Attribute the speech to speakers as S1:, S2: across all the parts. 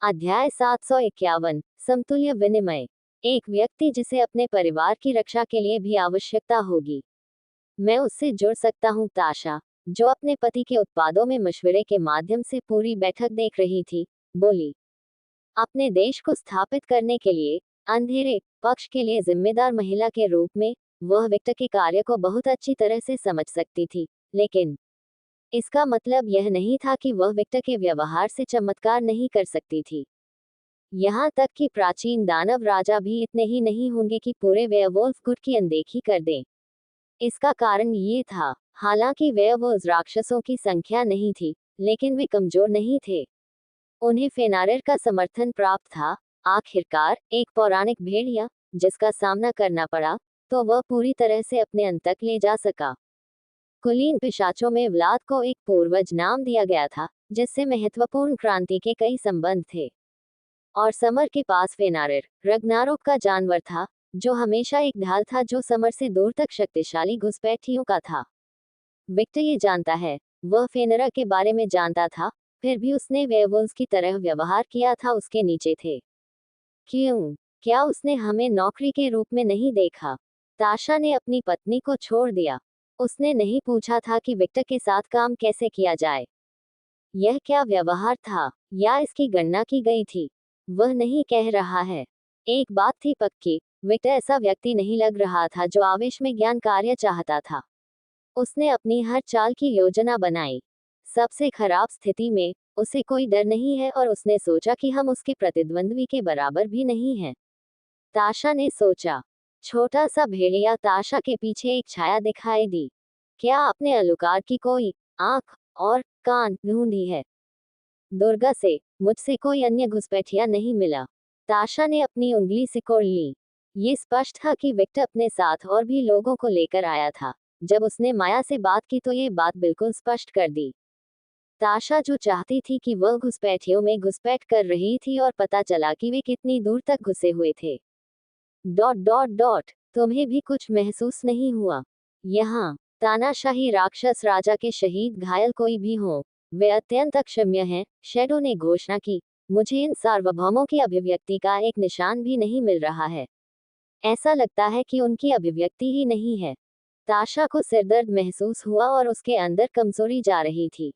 S1: अध्याय 751 समतुल्य विनिमय। एक व्यक्ति जिसे अपने परिवार की रक्षा के लिए भी आवश्यकता होगी। मैं उससे जुड़ सकता हूँ। ताशा, जो अपने पति के उत्पादों में मशवरे के माध्यम से पूरी बैठक देख रही थी, बोली। अपने देश को स्थापित करने के लिए अंधेरे पक्ष के लिए जिम्मेदार महिला के रूप में वह विक्टर के कार्य को बहुत अच्छी तरह से समझ सकती थी, लेकिन इसका मतलब यह नहीं था कि वह विक्टर के व्यवहार से चमत्कार नहीं कर सकती थी। यहाँ तक कि प्राचीन दानव राजा भी इतने ही नहीं होंगे कि पूरे वेयरवुल्फ गुट की अनदेखी कर दें। इसका कारण ये था, हालांकि वेयरवुल्व्स राक्षसों की संख्या नहीं थी, लेकिन वे कमजोर नहीं थे। उन्हें फेनारिर का समर्थन प्राप्त था। आखिरकार एक पौराणिक भेड़िया जिसका सामना करना पड़ा, तो वह पूरी तरह से अपने अंत तक ले जा सका। कुलीन पिशाचों में व्लाद को एक पूर्वज नाम दिया गया था, जिससे महत्वपूर्ण क्रांति के कई संबंध थे। और समर के पास फेनारिर रग्नारोक का जानवर था, जो हमेशा एक ढाल था जो समर से दूर तक शक्तिशाली घुसपैठियों का था। विक्टर ये जानता है, वह फेनरा के बारे में जानता था, फिर भी उसने वेयरवुल्व्स की तरह व्यवहार किया था। उसके नीचे थे। क्यों? क्या उसने हमें नौकरी के रूप में नहीं देखा? ताशा ने अपनी पत्नी को छोड़ दिया। उसने नहीं पूछा था कि विक्टर के साथ काम कैसे किया जाए। यह क्या व्यवहार था, या इसकी गणना की गई थी? वह नहीं कह रहा है। एक बात थी पक्की, विक्टर ऐसा व्यक्ति नहीं लग रहा था जो आवेश में ज्ञान कार्य चाहता था। उसने अपनी हर चाल की योजना बनाई। सबसे खराब स्थिति में उसे कोई डर नहीं है, और उसने सोचा कि हम उसके प्रतिद्वंद्वी के बराबर भी नहीं हैं। ताशा ने सोचा। छोटा सा भेड़िया ताशा के पीछे एक छाया दिखाई दी। क्या आपने अलुकार की कोई आंख और कान ढूंढी है? दुर्गा से मुझसे कोई अन्य घुसपैठिया नहीं मिला। ताशा ने अपनी उंगली सिकोड़ ली। ये स्पष्ट था कि विक्टर अपने साथ और भी लोगों को लेकर आया था। जब उसने माया से बात की तो ये बात बिल्कुल स्पष्ट कर दी। ताशा जो चाहती थी कि वह घुसपैठियों में घुसपैठ कर रही थी, और पता चला कि वे कितनी दूर तक घुसे हुए थे। डॉट डॉट डॉट तुम्हें भी कुछ महसूस नहीं हुआ? यहाँ तानाशाही राक्षस राजा के शहीद घायल कोई भी हो, वे अत्यंत अक्षम्य हैं, शैडो ने घोषणा की। मुझे इन सार्वभौमों की अभिव्यक्ति का एक निशान भी नहीं मिल रहा है। ऐसा लगता है कि उनकी अभिव्यक्ति ही नहीं है। ताशा को सिरदर्द महसूस हुआ और उसके अंदर कमजोरी जा रही थी।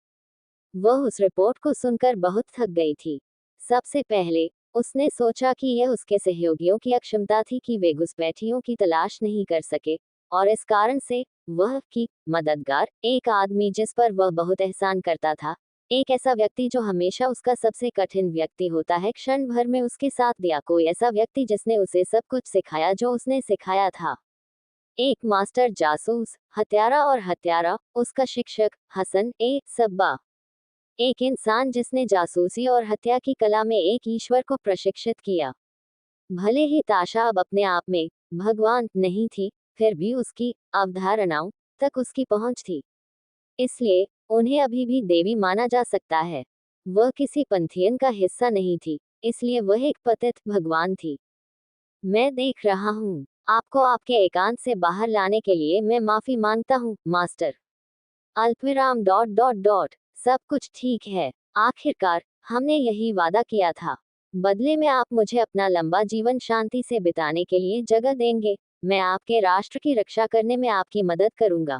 S1: वह उस रिपोर्ट को सुनकर बहुत थक गई थी। सबसे पहले उसने सोचा कि यह उसके सहयोगियों की अक्षमता थी कि वे घुसपैठियों की तलाश नहीं कर सके, और इस कारण से वह की मददगार, एक आदमी जिस पर वह बहुत एहसान करता था, एक ऐसा व्यक्ति जो हमेशा उसका सबसे कठिन व्यक्ति होता है, क्षण भर में उसके साथ दिया। कोई ऐसा व्यक्ति जिसने उसे सब कुछ सिखाया जो उसने सिखाया था। एक मास्टर जासूस, हत्यारा और हत्यारा, उसका शिक्षक हसन ए सब्बा। एक इंसान जिसने जासूसी और हत्या की कला में एक ईश्वर को प्रशिक्षित किया। भले ही ताशा अब अपने आप में भगवान नहीं थी, फिर भी उसकी अवधारणाओं तक उसकी पहुंच थी। इसलिए उन्हें अभी भी देवी माना जा सकता है। वह किसी पंथियन का हिस्सा नहीं थी, इसलिए वह एक पतित भगवान थी। मैं देख रहा हूँ। आपको आपके एकांत से बाहर लाने के लिए मैं माफी मांगता हूँ, मास्टर। अल्पविराम डॉट डॉट डॉट सब कुछ ठीक है। आखिरकार हमने यही वादा किया था। बदले में आप मुझे अपना लंबा जीवन शांति से बिताने के लिए जगह देंगे। मैं आपके राष्ट्र की रक्षा करने में आपकी मदद करूंगा।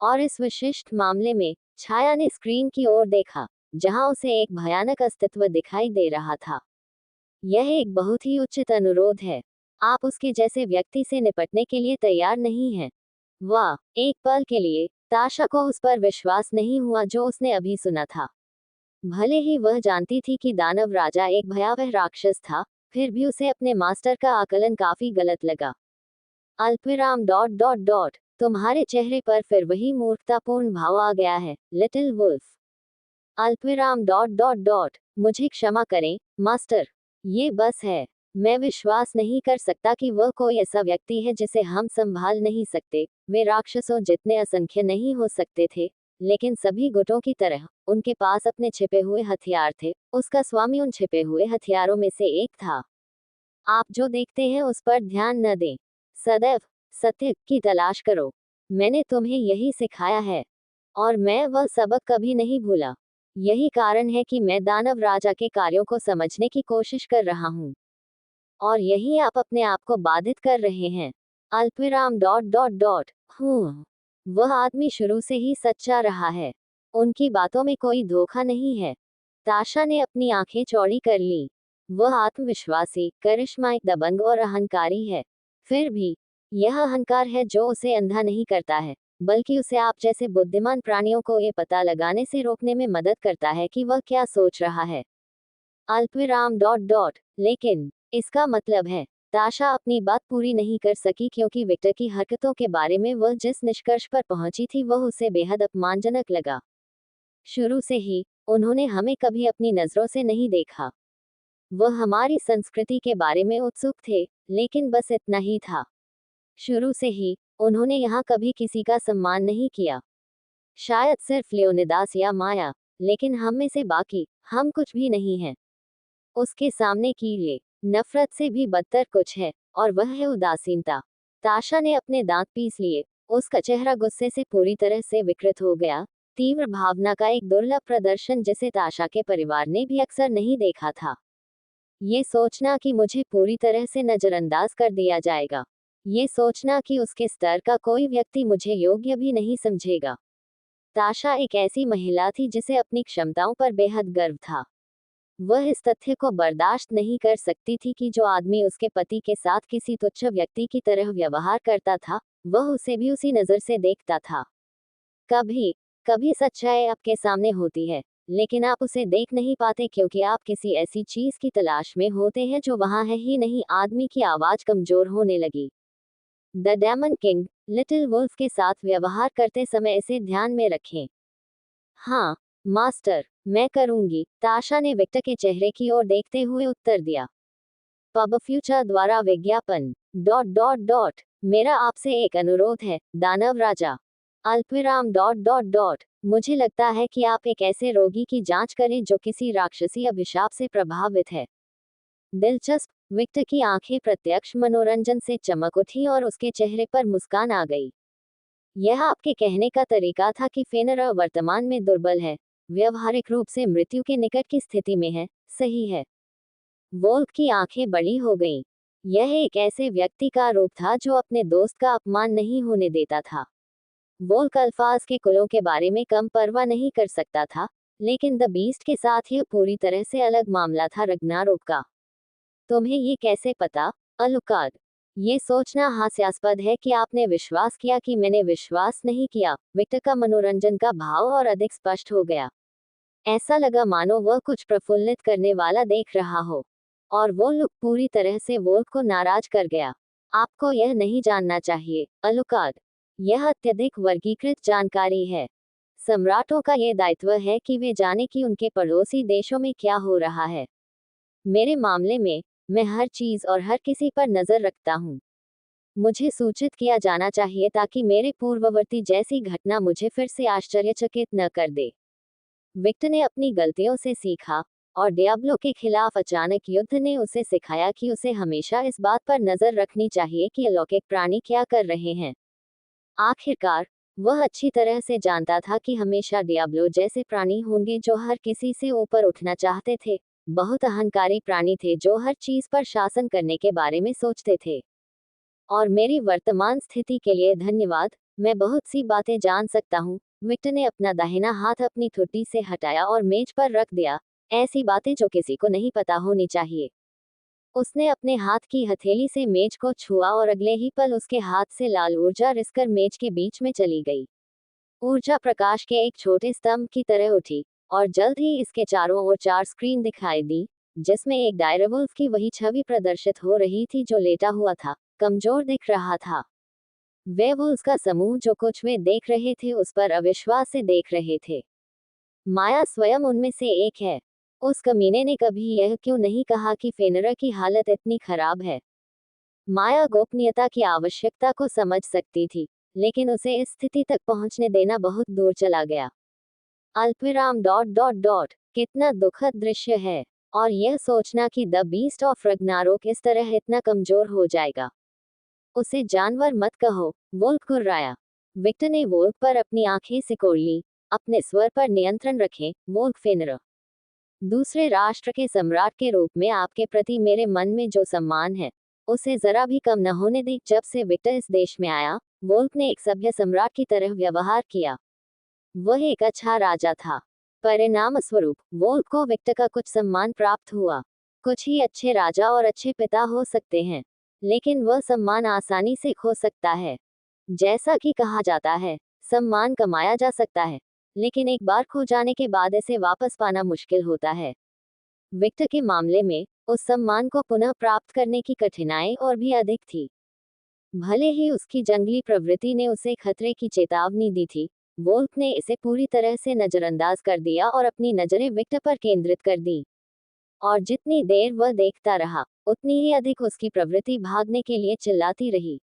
S1: और इस विशिष्ट मामले में छाया ने स्क्रीन की ओर देखा, जहां उसे एक भयानक अस्तित्व दिखाई दे रहा था। यह एक बहुत ही उचित अनुरोध है। आप उसके जैसे व्यक्ति से निपटने के लिए तैयार नहीं हैं। वाह! एक पल के लिए ताशा को उस पर विश्वास नहीं हुआ जो उसने अभी सुना था। भले ही वह जानती थी कि दानव राजा एक भयावह राक्षस था, फिर भी उसे अपने मास्टर का आकलन काफी गलत लगा। अल्पविराम डॉट डॉट डॉट तुम्हारे चेहरे पर फिर वही मूर्खतापूर्ण भाव आ गया है, लिटिल वुल्फ। अल्पविराम डॉट डॉट डॉट मुझे क्षमा करें, मास्टर। ये बस है। मैं विश्वास नहीं कर सकता कि वह कोई ऐसा व्यक्ति है जिसे हम संभाल नहीं सकते। वे राक्षसों जितने असंख्य नहीं हो सकते थे, लेकिन सभी गुटों की तरह उनके पास अपने छिपे हुए हथियार थे। उसका स्वामी उन छिपे हुए हथियारों में से एक था। आप जो देखते हैं उस पर ध्यान न दें। सदैव सत्य की तलाश करो। मैंने तुम्हें यही सिखाया है, और मैं वह सबक कभी नहीं भूला। यही कारण है कि मैं दानव राजा के कार्यों को समझने की कोशिश कर रहा हूँ। और यही आप अपने आप को बाधित कर रहे हैं। अल्पविराम डॉट डॉट डॉट। वह आदमी शुरू से ही सच्चा रहा है। उनकी बातों में कोई धोखा नहीं है। ताशा ने अपनी आंखें चौड़ी कर ली। वह आत्मविश्वासी, करिश्माई, दबंग और अहंकारी है। फिर भी यह अहंकार है जो उसे अंधा नहीं करता है, बल्कि उसे आप जैसे बुद्धिमान प्राणियों को ये पता लगाने से रोकने में मदद करता है कि वह क्या सोच रहा है। अल्पविराम डॉट डॉट। लेकिन इसका मतलब है, ताशा अपनी बात पूरी नहीं कर सकी क्योंकि विक्टर की हरकतों के बारे में वह जिस निष्कर्ष पर पहुंची थी वह उसे बेहद अपमानजनक लगा। शुरू से ही उन्होंने हमें कभी अपनी नजरों से नहीं देखा। वह हमारी संस्कृति के बारे में उत्सुक थे, लेकिन बस इतना ही था। शुरू से ही उन्होंने यहाँ कभी किसी का सम्मान नहीं किया। शायद सिर्फ लियोनिदास या माया, लेकिन हम में से बाकी, हम कुछ भी नहीं हैं। उसके सामने कीड़े, नफरत से भी बदतर कुछ है, और वह है उदासीनता। ताशा ने अपने दांत पीस लिए। उसका चेहरा गुस्से से पूरी तरह से विकृत हो गया। तीव्र भावना का एक दुर्लभ प्रदर्शन जिसे ताशा के परिवार ने भी अक्सर नहीं देखा था। ये सोचना कि मुझे पूरी तरह से नजरअंदाज कर दिया जाएगा। ये सोचना कि उसके स्तर का कोई व्यक्ति मुझे योग्य भी नहीं समझेगा। ताशा एक ऐसी महिला थी जिसे अपनी क्षमताओं पर बेहद गर्व था। वह इस तथ्य को बर्दाश्त नहीं कर सकती थी कि जो आदमी उसके पति के साथ किसी तुच्छ व्यक्ति की तरह व्यवहार करता था, वह उसे भी उसी नजर से देखता था। कभी कभी सच्चाई आपके सामने होती है, लेकिन आप उसे देख नहीं पाते क्योंकि आप किसी ऐसी चीज की तलाश में होते हैं जो वहां है ही नहीं। आदमी की आवाज कमजोर होने लगी। The demon king, little wolf के साथ व्यवहार करते समय इसे ध्यान में रखें। हाँ मास्टर, मैं करूंगी, ताशा ने विक्टर के चेहरे की ओर देखते हुए उत्तर दिया। पब फ्यूचर द्वारा विज्ञापन डॉट डॉट डॉट। मेरा आपसे एक अनुरोध है, दानव राजा। अल्पविराम डॉट डॉट डॉट। मुझे लगता है कि आप एक ऐसे रोगी की जांच करें जो किसी राक्षसी अभिशाप से प्रभावित है। दिलचस्प। विक्टर की आंखें प्रत्यक्ष मनोरंजन से चमक उठी और उसके चेहरे पर मुस्कान आ गई। यह आपके कहने का तरीका था कि फेनरा वर्तमान में दुर्बल है, व्यवहारिक रूप से मृत्यु के निकट की स्थिति में है, सही है? वोल्फ की आंखें बड़ी हो गईं। यह एक ऐसे व्यक्ति का रूप था जो अपने दोस्त का अपमान नहीं होने देता था। वोल्फ अल्फाज के कुलों के बारे में कम परवाह नहीं कर सकता था, लेकिन द बीस्ट के साथ यह पूरी तरह से अलग मामला था। रग्नारोक का। तुम्हें ये कैसे पता, अलुकाद? ये सोचना हास्यास्पद है कि आपने विश्वास किया कि मैंने विश्वास नहीं किया। विक्टर का मनोरंजन का भाव और अधिक स्पष्ट हो गया। ऐसा लगा मानो वह कुछ प्रफुल्लित करने वाला देख रहा हो, और वो लुक पूरी तरह से वोल्फ को नाराज कर गया। आपको यह नहीं जानना चाहिए, अलुकाद। यह अत्यधिक वर्गीकृत जानकारी है। सम्राटों का यह दायित्व है कि वे जाने कि उनके पड़ोसी देशों में क्या हो रहा है। मेरे मामले में, मैं हर चीज और हर किसी पर नजर रखता हूँ। मुझे सूचित किया जाना चाहिए ताकि मेरे पूर्ववर्ती जैसी घटना मुझे फिर से आश्चर्यचकित न कर दे। विक्टर ने अपनी गलतियों से सीखा, और डियाब्लो के खिलाफ अचानक युद्ध ने उसे सिखाया कि उसे हमेशा इस बात पर नजर रखनी चाहिए कि अलौकिक प्राणी क्या कर रहे हैं। आखिरकार, वह अच्छी तरह से जानता था कि हमेशा डियाब्लो जैसे प्राणी होंगे जो हर किसी से ऊपर उठना चाहते थे। बहुत अहंकारी प्राणी थे जो हर चीज पर शासन करने के बारे में सोचते थे। और मेरी वर्तमान स्थिति के लिए धन्यवाद, मैं बहुत सी बातें जान सकता हूँ। विक्टर ने अपना दाहिना हाथ अपनी ठुड्डी से हटाया और मेज पर रख दिया। ऐसी बातें जो किसी को नहीं पता होनी चाहिए। उसने अपने हाथ की हथेली से मेज को छुआ और अगले ही पल उसके हाथ से लाल ऊर्जा रिसकर मेज के बीच में चली गई। ऊर्जा प्रकाश के एक छोटे स्तंभ की तरह उठी, और जल्द ही इसके चारों ओर 4 स्क्रीन दिखाई दी, जिसमें एक डायरवुल्फ की वही छवि प्रदर्शित हो रही थी जो लेटा हुआ था, कमजोर दिख रहा था। वेवुल्व्स का समूह जो कुछ वे देख रहे थे उस पर अविश्वास से देख रहे थे। माया स्वयं उनमें से एक है। उस कमीने ने कभी यह क्यों नहीं कहा कि फेनरा की हालत इतनी खराब है? माया गोपनीयता की आवश्यकता को समझ सकती थी, लेकिन उसे इस स्थिति तक पहुंचने देना बहुत दूर चला गया। अल्पविराम डॉट डॉट डॉट। कितना दुखद दृश्य है, और यह सोचना कि द बीस्ट ऑफ रग्नारोक इस तरह इतना कमजोर हो जाएगा। उसे जानवर मत कहो, वोल्फ कुर्राया। विक्टर ने वोल्फ पर अपनी आंखें सिकोड़ ली। अपने स्वर पर नियंत्रण रखें, वोल्क फेनरर। दूसरे राष्ट्र के सम्राट के रूप में आपके प्रति मेरे मन में जो सम्मान है, उसे जरा भी कम न होने दें। जब से विक्टर इस देश में आया, वोल्क ने एक सभ्य सम्राट की तरह व्यवहार किया। वह एक अच्छा राजा था। परिणाम स्वरूप वोल्क को विक्टर का कुछ सम्मान प्राप्त हुआ। कुछ ही अच्छे राजा और अच्छे पिता हो सकते हैं, लेकिन वह सम्मान आसानी से खो सकता है। जैसा कि कहा जाता है, सम्मान कमाया जा सकता है, लेकिन एक बार खो जाने के बाद इसे वापस पाना मुश्किल होता है। विक्टर के मामले में उस सम्मान को पुनः प्राप्त करने की कठिनाई और भी अधिक थी। भले ही उसकी जंगली प्रवृत्ति ने उसे खतरे की चेतावनी दी थी, वोल्क ने इसे पूरी तरह से नजरअंदाज कर दिया और अपनी नजरें विक्टर पर केंद्रित कर दी। और जितनी देर वह देखता रहा, उतनी ही अधिक उसकी प्रवृत्ति भागने के लिए चिल्लाती रही।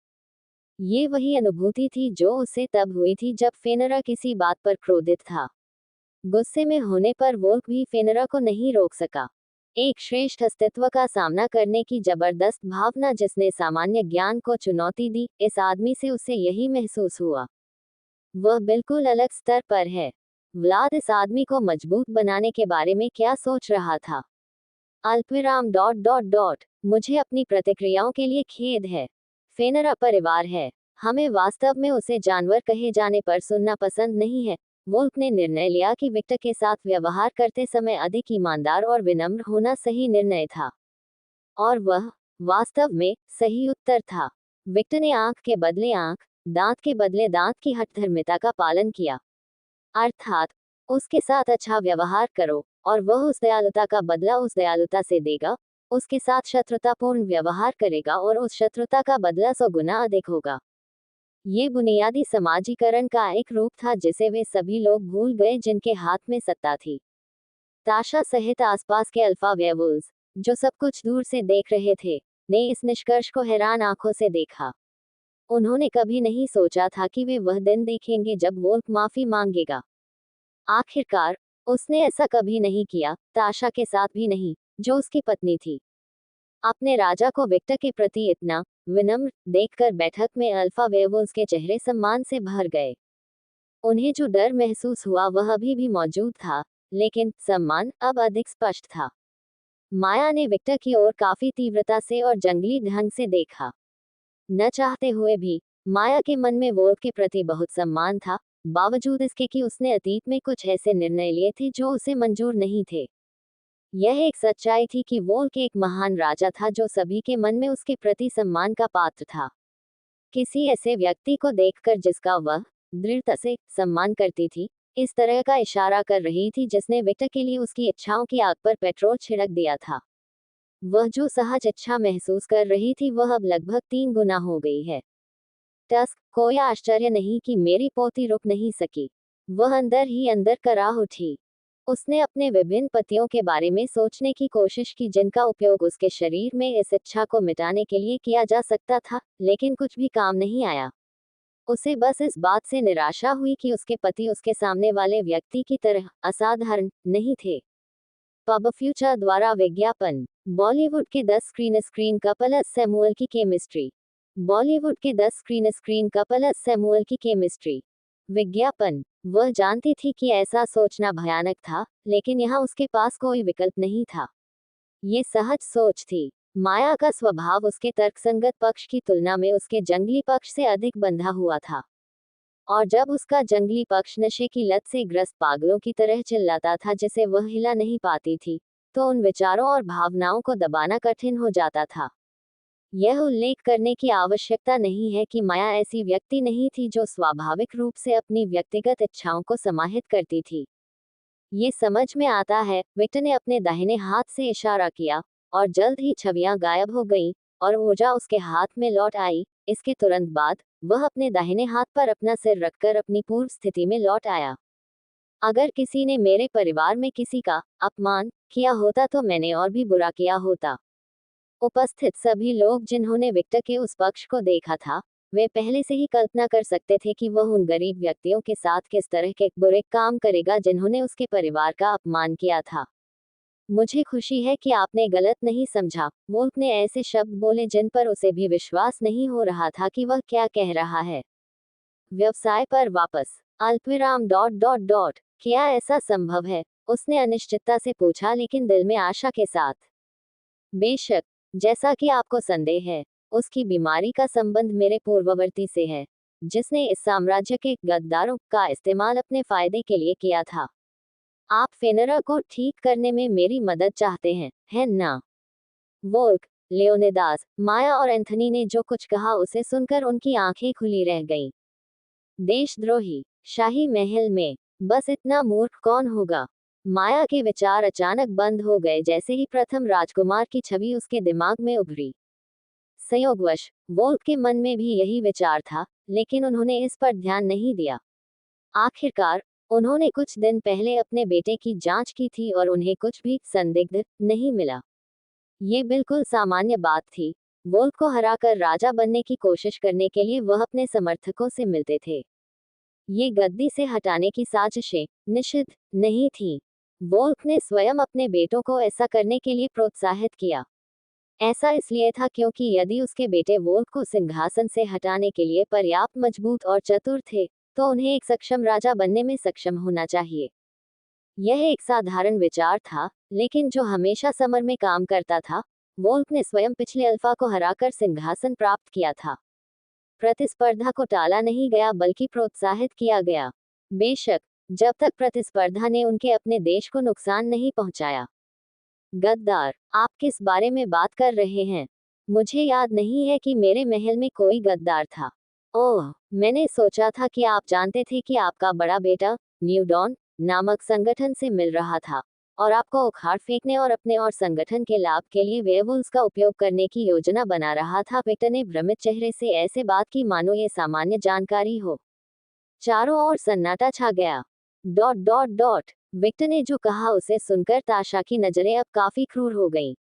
S1: ये वही अनुभूति थी जो उसे तब हुई थी जब फेनरा किसी बात पर क्रोधित था। गुस्से में होने पर वोल्क भी फेनरा को नहीं रोक सका। एक श्रेष्ठ अस्तित्व का सामना करने की जबरदस्त भावना जिसने सामान्य ज्ञान को चुनौती दी, इस आदमी से उसे यही महसूस हुआ। वह बिल्कुल अलग स्तर पर है। व्लाद इस आदमी को मजबूत बनाने के बारे में क्या सोच रहा था? अल्पविराम डॉट डॉट डॉट मुझे अपनी प्रतिक्रियाओं के लिए खेद है। फेनरा परिवार है। हमें वास्तव में उसे जानवर कहे जाने पर सुनना पसंद नहीं है। वोल्क ने निर्णय लिया कि विक्टर के साथ व्यवहार करते समय अधिक ईमानदार और विनम्र होना सही निर्णय था। और वह वास्तव में सही उत्तर था। विक्टर ने आंख के बदले आंख, दांत के बदले दांत की हठधर्मिता का पालन किया। अर्थात, उसके साथ अच्छा व्यवहार करो और वह उस दयालुता का बदला उस दयालुता से देगा। उसके साथ शत्रुतापूर्ण व्यवहार करेगा और उस शत्रुता का बदला 100 गुना अधिक होगा। ये बुनियादी समाजीकरण का एक रूप था जिसे वे सभी लोग भूल गए जिनके हाथ में सत्ता थी। ताशा सहित आसपास के अल्फा वेयरवुल्व्स, जो सब कुछ दूर से देख रहे थे, ने इस निष्कर्ष को हैरान आंखों से देखा। उन्होंने कभी नहीं सोचा था कि वे वह दिन देखेंगे जब वोल्क माफी मांगेगा। आखिरकार, उसने ऐसा कभी नहीं किया, ताशा के साथ भी नहीं, जो उसकी पत्नी थी। अपने राजा को विक्टर के प्रति इतना विनम्र देखकर बैठक में अल्फा वेयरवुल्व्स के चेहरे सम्मान से भर गए। उन्हें जो डर महसूस हुआ वह अभी भी मौजूद था, लेकिन सम्मान अब अधिक स्पष्ट था। माया ने विक्टर की ओर काफी तीव्रता से और जंगली ढंग से देखा। न चाहते हुए भी, माया के मन में वोल्क के प्रति बहुत सम्मान था, बावजूद इसके कि उसने अतीत में कुछ ऐसे निर्णय लिए थे जो उसे मंजूर नहीं थे। यह एक सच्चाई थी कि वोल्क एक महान राजा था जो सभी के मन में उसके प्रति सम्मान का पात्र था। किसी ऐसे व्यक्ति को देखकर जिसका वह दृढ़ता से सम्मान करती थी, इस तरह का इशारा कर रही थी जिसने विक्टर के लिए उसकी इच्छाओं की आग पर पेट्रोल छिड़क दिया था। वह जो सहज इच्छा महसूस कर रही थी वह अब लगभग 3 गुना हो गई है। टस्क, कोई आश्चर्य नहीं कि मेरी पोती रुक नहीं सकी। वह अंदर ही अंदर कराह उठी। उसने अपने विभिन्न पतियों के बारे में सोचने की कोशिश की जिनका उपयोग उसके शरीर में इस इच्छा को मिटाने के लिए किया जा सकता था, लेकिन कुछ भी काम नहीं आया। उसे बस इस बात से निराशा हुई कि उसके पति उसके सामने वाले व्यक्ति की तरह असाधारण नहीं थे। पब फ्यूचर द्वारा विज्ञापन। बॉलीवुड के 10 स्क्रीन कपल सैमुअल की केमिस्ट्री। बॉलीवुड के 10 स्क्रीन कपल सैमुअल की केमिस्ट्री। विज्ञापन। वह जानती थी कि ऐसा सोचना भयानक था, लेकिन यहाँ उसके पास कोई विकल्प नहीं था। ये सहज सोच थी। माया का स्वभाव उसके तर्कसंगत पक्ष की तुलना में उसके जंगली पक्ष से अधिक बंधा हुआ था। और जब उसका जंगली पक्ष नशे की लत से ग्रस्त पागलों की तरह चिल्लाता था जिसे वह हिला नहीं पाती थी, तो उन विचारों और भावनाओं को दबाना कठिन हो जाता था। यह उल्लेख करने की आवश्यकता नहीं है कि माया ऐसी व्यक्ति नहीं थी जो स्वाभाविक रूप से अपनी व्यक्तिगत इच्छाओं को समाहित करती थी। ये समझ में आता है, विक्टर ने अपने दाहिने हाथ से इशारा किया, और जल्द ही छवियां गायब हो गईं, और ऊर्जा उसके हाथ में लौट आई। इसके तुरंत बाद, वह अपने दाहिने हाथ पर अपना सिर रखकर अपनी पूर्व स्थिति में लौट आया। अगर किसी ने मेरे परिवार में किसी का अपमान किया होता तो मैंने और भी बुरा किया होता। उपस्थित सभी लोग जिन्होंने विक्टर के उस पक्ष को देखा था, वे पहले से ही कल्पना कर सकते थे कि वह उन गरीब व्यक्तियों के साथ किस तरह के बुरे काम करेगा जिन्होंने उसके परिवार का अपमान किया था। मुझे खुशी है कि आपने गलत नहीं समझा। वोल्क ने ऐसे शब्द बोले जिन पर उसे भी विश्वास नहीं हो रहा था कि वह क्या कह रहा है। व्यवसाय पर वापस। अल्पविराम डॉट डॉट डॉट क्या ऐसा संभव है? उसने अनिश्चितता से पूछा, लेकिन दिल में आशा के साथ। बेशक, जैसा कि आपको संदेह है, उसकी बीमारी का संबंध मेरे पूर्ववर्ती से है, जिसने इस साम्राज्य के गद्दारों का इस्तेमाल अपने फायदे के लिए किया था। आप फेनरा को ठीक करने में मेरी मदद चाहते हैं, है ना? वोल्क, लियोनिदास, माया और एंथनी ने जो कुछ कहा उसे सुनकर उनकी आंखें खुली रह गईं। देशद्रोही, शाही महल में, बस इतना मूर्ख कौन होगा? माया के विचार अचानक बंद हो गए जैसे ही प्रथम राजकुमार की छवि उसके दिमाग में उभरी। संयोगवश वोल्क के मन में भी यही विचार था, लेकिन उन्होंने इस पर ध्यान नहीं दिया। आखिरकार, उन्होंने कुछ दिन पहले अपने बेटे की जांच की थी और उन्हें कुछ भी संदिग्ध नहीं मिला। ये बिल्कुल सामान्य बात थी। वोल्क को हराकर राजा बनने की कोशिश करने के लिए वह अपने समर्थकों से मिलते थे। ये गद्दी से हटाने की साजिशें निषिद्ध नहीं थीं। वोल्क ने स्वयं अपने बेटों को ऐसा करने के लिए प्रोत्साहित किया। ऐसा इसलिए था क्योंकि यदि उसके बेटे वोल्क को सिंहासन से हटाने के लिए पर्याप्त मजबूत और चतुर थे, तो उन्हें एक सक्षम राजा बनने में सक्षम होना चाहिए। यह एक साधारण विचार था, लेकिन जो हमेशा समर में काम करता था। वोल्क ने स्वयं पिछले अल्फा को हराकर सिंहासन प्राप्त किया था। प्रतिस्पर्धा को टाला नहीं गया बल्कि प्रोत्साहित किया गया। बेशक, जब तक प्रतिस्पर्धा ने उनके अपने देश को नुकसान नहीं पहुंचाया। गद्दार, आप किस बारे में बात कर रहे हैं? मुझे याद नहीं है कि मेरे महल में कोई गद्दार था। ओह, मैंने सोचा था कि आप जानते थे कि आपका बड़ा बेटा न्यू डॉन नामक संगठन से मिल रहा था और आपको उखाड़ फेंकने और अपने और संगठन के लाभ के लिए वेयरवुल्व्स का उपयोग करने की योजना बना रहा था। विक्टर ने भ्रमित चेहरे से ऐसे बात की मानो ये सामान्य जानकारी हो। चारों ओर सन्नाटा छा गया। डॉट डॉट डॉट विक्टर ने जो कहा उसे सुनकर ताशा की नजरें अब काफी क्रूर हो गईं।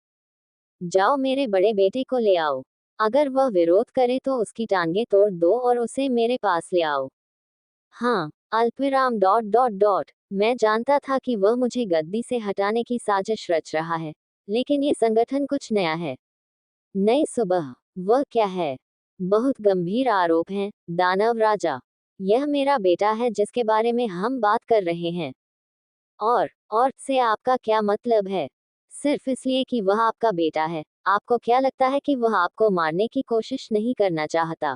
S1: जाओ, मेरे बड़े बेटे को ले आओ। अगर वह विरोध करे तो उसकी टांगें तोड़ दो और उसे मेरे पास ले आओ। हाँ, अल्पविराम डॉट डॉट डॉट मैं जानता था कि वह मुझे गद्दी से हटाने की साजिश रच रहा है, लेकिन ये संगठन कुछ नया है। नई सुबह, वह क्या है? बहुत गंभीर आरोप हैं, दानव राजा। यह मेरा बेटा है जिसके बारे में हम बात कर रहे हैं। और से आपका क्या मतलब है? सिर्फ इसलिए कि वह आपका बेटा है, आपको क्या लगता है कि वह आपको मारने की कोशिश नहीं करना चाहता?